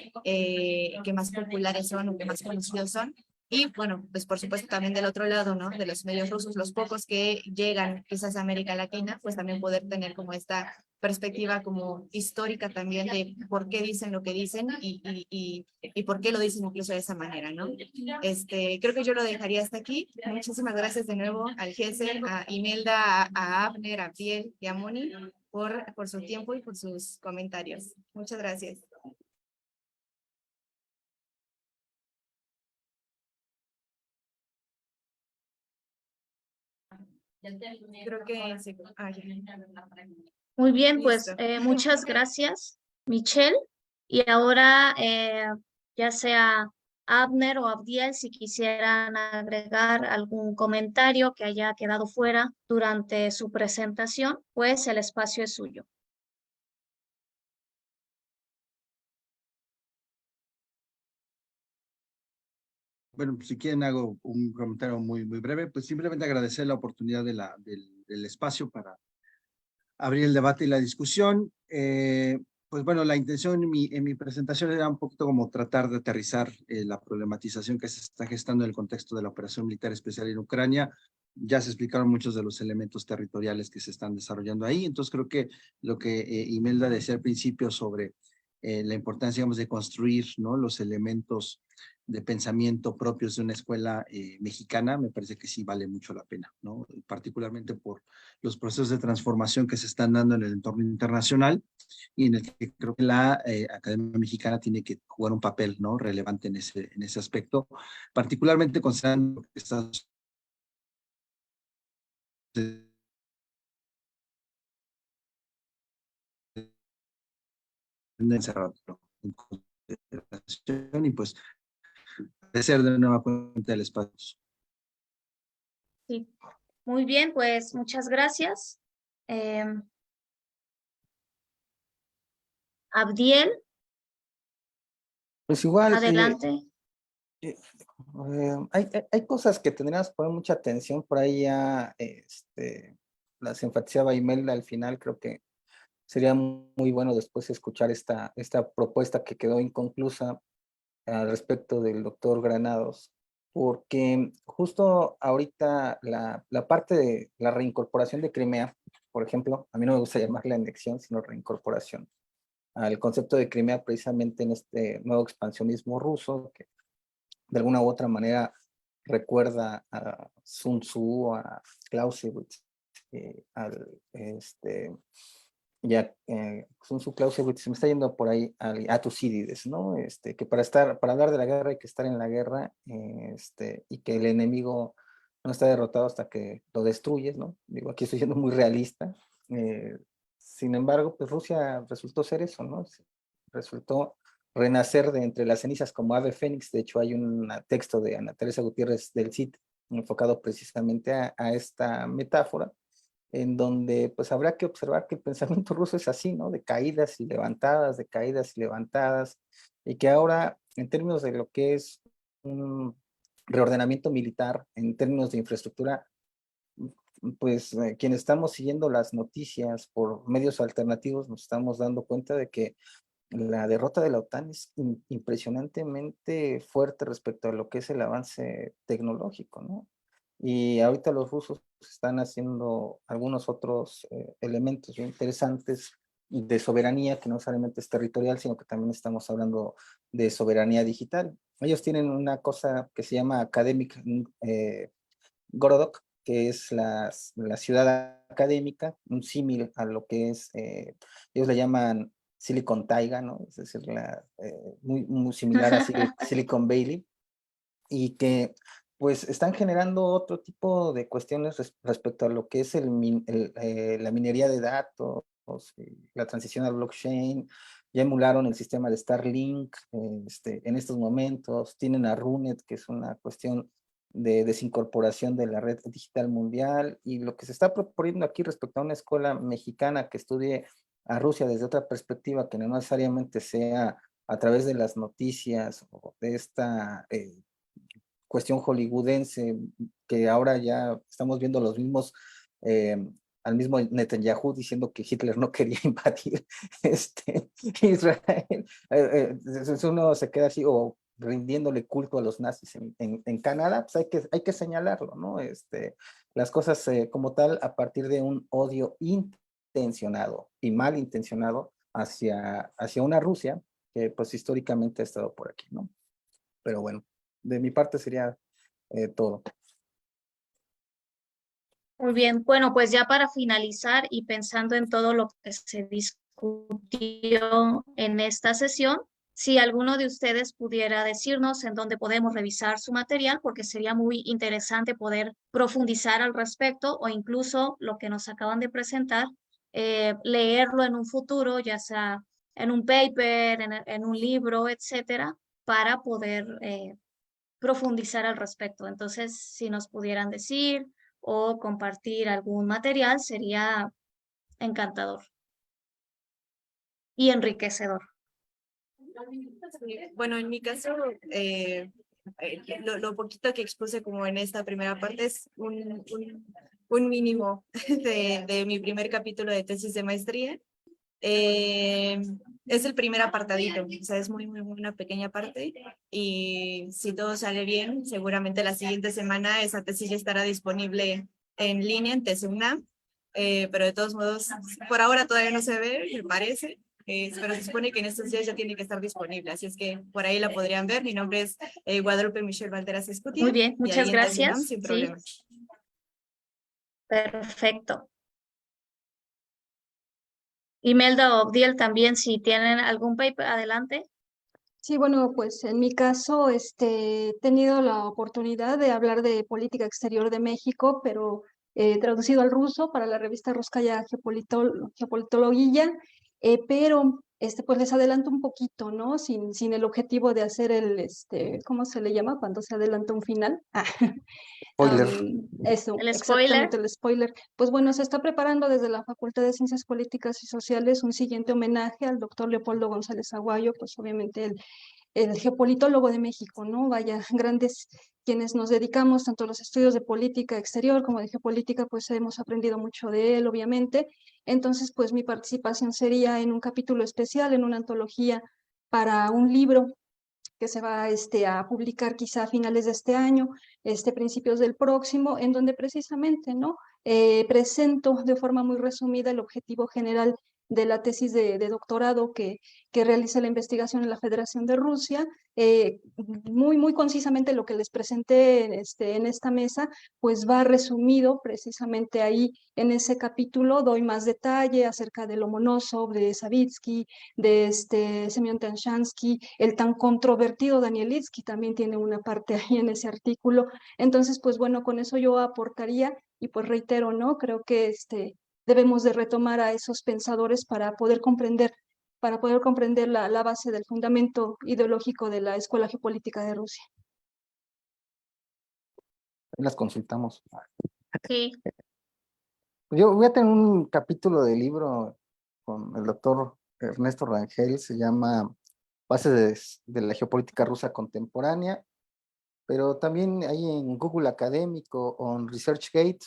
populares son o que más conocidos son. Y bueno, pues por supuesto también del otro lado, ¿no? De los medios rusos, los pocos que llegan quizás a América Latina, pues también poder tener como esta perspectiva como histórica también de por qué dicen lo que dicen y por qué lo dicen incluso de esa manera, ¿no? Creo que yo lo dejaría hasta aquí. Muchísimas gracias de nuevo al Gesell, a Imelda, a Abner, a Piel y a Moni por su tiempo y por sus comentarios. Muchas gracias. Creo que sí. Muy bien, pues Listo. muchas gracias, Michelle. Y ahora, ya sea Abner o Abdiel, si quisieran agregar algún comentario que haya quedado fuera durante su presentación, pues el espacio es suyo. Bueno, pues si quieren hago un comentario muy, muy breve, pues simplemente agradecer la oportunidad del espacio para abrir el debate y la discusión. Pues bueno, la intención en mi presentación era un poquito como tratar de aterrizar la problematización que se está gestando en el contexto de la operación militar especial en Ucrania. Ya se explicaron muchos de los elementos territoriales que se están desarrollando ahí, entonces creo que lo que Imelda decía al principio sobre la importancia, digamos, de construir, ¿no?, los elementos de pensamiento propios de una escuela mexicana, me parece que sí vale mucho la pena, ¿no? Particularmente por los procesos de transformación que se están dando en el entorno internacional y en el que creo que la Academia Mexicana tiene que jugar un papel, ¿no?, relevante en ese aspecto, particularmente considerando que está encerrado, ¿no?, en consideración y pues agradecer de nueva cuenta el espacio. Sí, muy bien, pues muchas gracias. Abdiel, Pues igual, adelante. hay cosas que tendríamos que poner mucha atención por ahí ya, las enfatizaba Imelda al final, creo que sería muy bueno después escuchar esta propuesta que quedó inconclusa al respecto del doctor Granados, porque justo ahorita la parte de la reincorporación de Crimea, por ejemplo, a mí no me gusta llamarla anexión, sino reincorporación, al concepto de Crimea precisamente en este nuevo expansionismo ruso, que de alguna u otra manera recuerda a Sun Tzu, a Clausewitz, ya Sun Tzu, Clausewitz, se me está yendo por ahí a Tucídides, ¿no? Que para hablar de la guerra hay que estar en la guerra, y que el enemigo no está derrotado hasta que lo destruyes, ¿no? Digo, aquí estoy siendo muy realista. Sin embargo, pues Rusia resultó ser eso, ¿no? Resultó renacer de entre las cenizas como ave fénix. De hecho, hay un texto de Ana Teresa Gutiérrez del CID enfocado precisamente a esta metáfora, en donde pues habrá que observar que el pensamiento ruso es así, ¿no? De caídas y levantadas, de caídas y levantadas, y que ahora, en términos de lo que es un reordenamiento militar, en términos de infraestructura, pues quienes estamos siguiendo las noticias por medios alternativos nos estamos dando cuenta de que la derrota de la OTAN es impresionantemente fuerte respecto a lo que es el avance tecnológico, ¿no? Y ahorita los rusos están haciendo algunos otros elementos muy interesantes de soberanía, que no solamente es territorial, sino que también estamos hablando de soberanía digital. Ellos tienen una cosa que se llama Academic Gorodok, que es la ciudad académica, un símil a lo que es, ellos le llaman Silicon Taiga, ¿no? Es decir, muy similar a Silicon Valley, y que pues están generando otro tipo de cuestiones respecto a lo que es la minería de datos, la transición al blockchain, ya emularon el sistema de Starlink en estos momentos, tienen a RUNET, que es una cuestión de desincorporación de la red digital mundial, y lo que se está proponiendo aquí respecto a una escuela mexicana que estudie a Rusia desde otra perspectiva, que no necesariamente sea a través de las noticias o de esta cuestión hollywoodense, que ahora ya estamos viendo los mismos, al mismo Netanyahu diciendo que Hitler no quería invadir Israel. Uno se queda así, o rindiéndole culto a los nazis en Canadá, pues hay que señalarlo, ¿no? Las cosas como tal, a partir de un odio intencionado y mal intencionado hacia una Rusia que pues históricamente ha estado por aquí, ¿no? Pero bueno, de mi parte sería todo. Muy bien, bueno, pues ya para finalizar y pensando en todo lo que se discutió en esta sesión, si alguno de ustedes pudiera decirnos en dónde podemos revisar su material, porque sería muy interesante poder profundizar al respecto o incluso lo que nos acaban de presentar, leerlo en un futuro, ya sea en un paper, en un libro, etcétera, para poder profundizar al respecto. Entonces, si nos pudieran decir o compartir algún material, sería encantador y enriquecedor. Bueno, en mi caso, lo poquito que expuse como en esta primera parte es un mínimo de mi primer capítulo de tesis de maestría. Es el primer apartadito, o sea, es muy una pequeña parte, y si todo sale bien, seguramente la siguiente semana esa tesis ya estará disponible en línea en TESUNAM, pero de todos modos, por ahora todavía no se ve, me parece, pero se supone que en estos días ya tiene que estar disponible, así es que por ahí la podrían ver. Mi nombre es Guadalupe Michelle Valderas Escutia. Muy bien, y muchas ahí en TESUNAM gracias. sin Sí, problemas. perfecto. Imelda o Obdiel también, si tienen algún paper, adelante. Sí, bueno, pues en mi caso, he tenido la oportunidad de hablar de política exterior de México, pero traducido al ruso para la revista Ruskaya Geopolitología, pero pues les adelanto un poquito, ¿no? Sin el objetivo de hacer ¿cómo se le llama cuando se adelanta un final? Spoiler. Eso, El spoiler. exactamente el spoiler. Pues bueno, se está preparando desde la Facultad de Ciencias Políticas y Sociales un siguiente homenaje al doctor Leopoldo González Aguayo, pues obviamente el geopolitólogo de México, ¿no? Vaya, grandes quienes nos dedicamos tanto a los estudios de política exterior como de geopolítica, pues hemos aprendido mucho de él, obviamente. Entonces, pues mi participación sería en un capítulo especial, en una antología para un libro que se va a publicar quizá a finales de este año, principios del próximo, en donde precisamente, ¿no? Presento de forma muy resumida el objetivo general de la tesis de doctorado que realiza la investigación en la Federación de Rusia. Muy concisamente lo que les presenté en esta mesa, pues va resumido precisamente ahí en ese capítulo. Doy más detalle acerca de Lomonosov, de Savitsky, de Semyon Tanshansky, el tan controvertido Daniel Litsky también tiene una parte ahí en ese artículo. Entonces, pues bueno, con eso yo aportaría y pues reitero, ¿no? Creo que debemos de retomar a esos pensadores para poder comprender la base del fundamento ideológico de la Escuela Geopolítica de Rusia. Las consultamos. Sí, Yo voy a tener un capítulo de libro con el doctor Ernesto Rangel, se llama Bases de la Geopolítica Rusa Contemporánea, pero también ahí en Google Académico o en ResearchGate,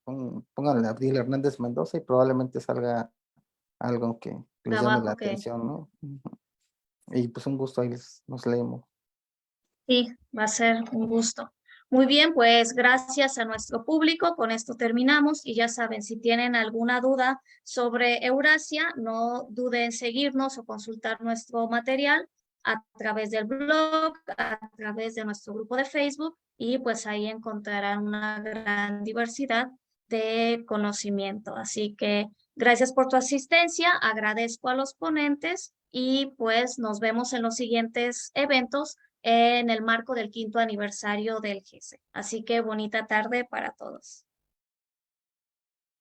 pónganle a Abdiel Hernández Mendoza y probablemente salga algo que les llame la trabajo que atención, ¿no? Y pues un gusto, ahí nos leemos. sí, va a ser un gusto. Muy bien, pues gracias a nuestro público. Con esto terminamos y ya saben, si tienen alguna duda sobre Eurasia, no duden en seguirnos o consultar nuestro material a través del blog, a través de nuestro grupo de Facebook y pues ahí encontrarán una gran diversidad de conocimiento. Así que gracias por tu asistencia, agradezco a los ponentes y pues nos vemos en los siguientes eventos en el marco del 5º aniversario del GESE. Así que bonita tarde para todos.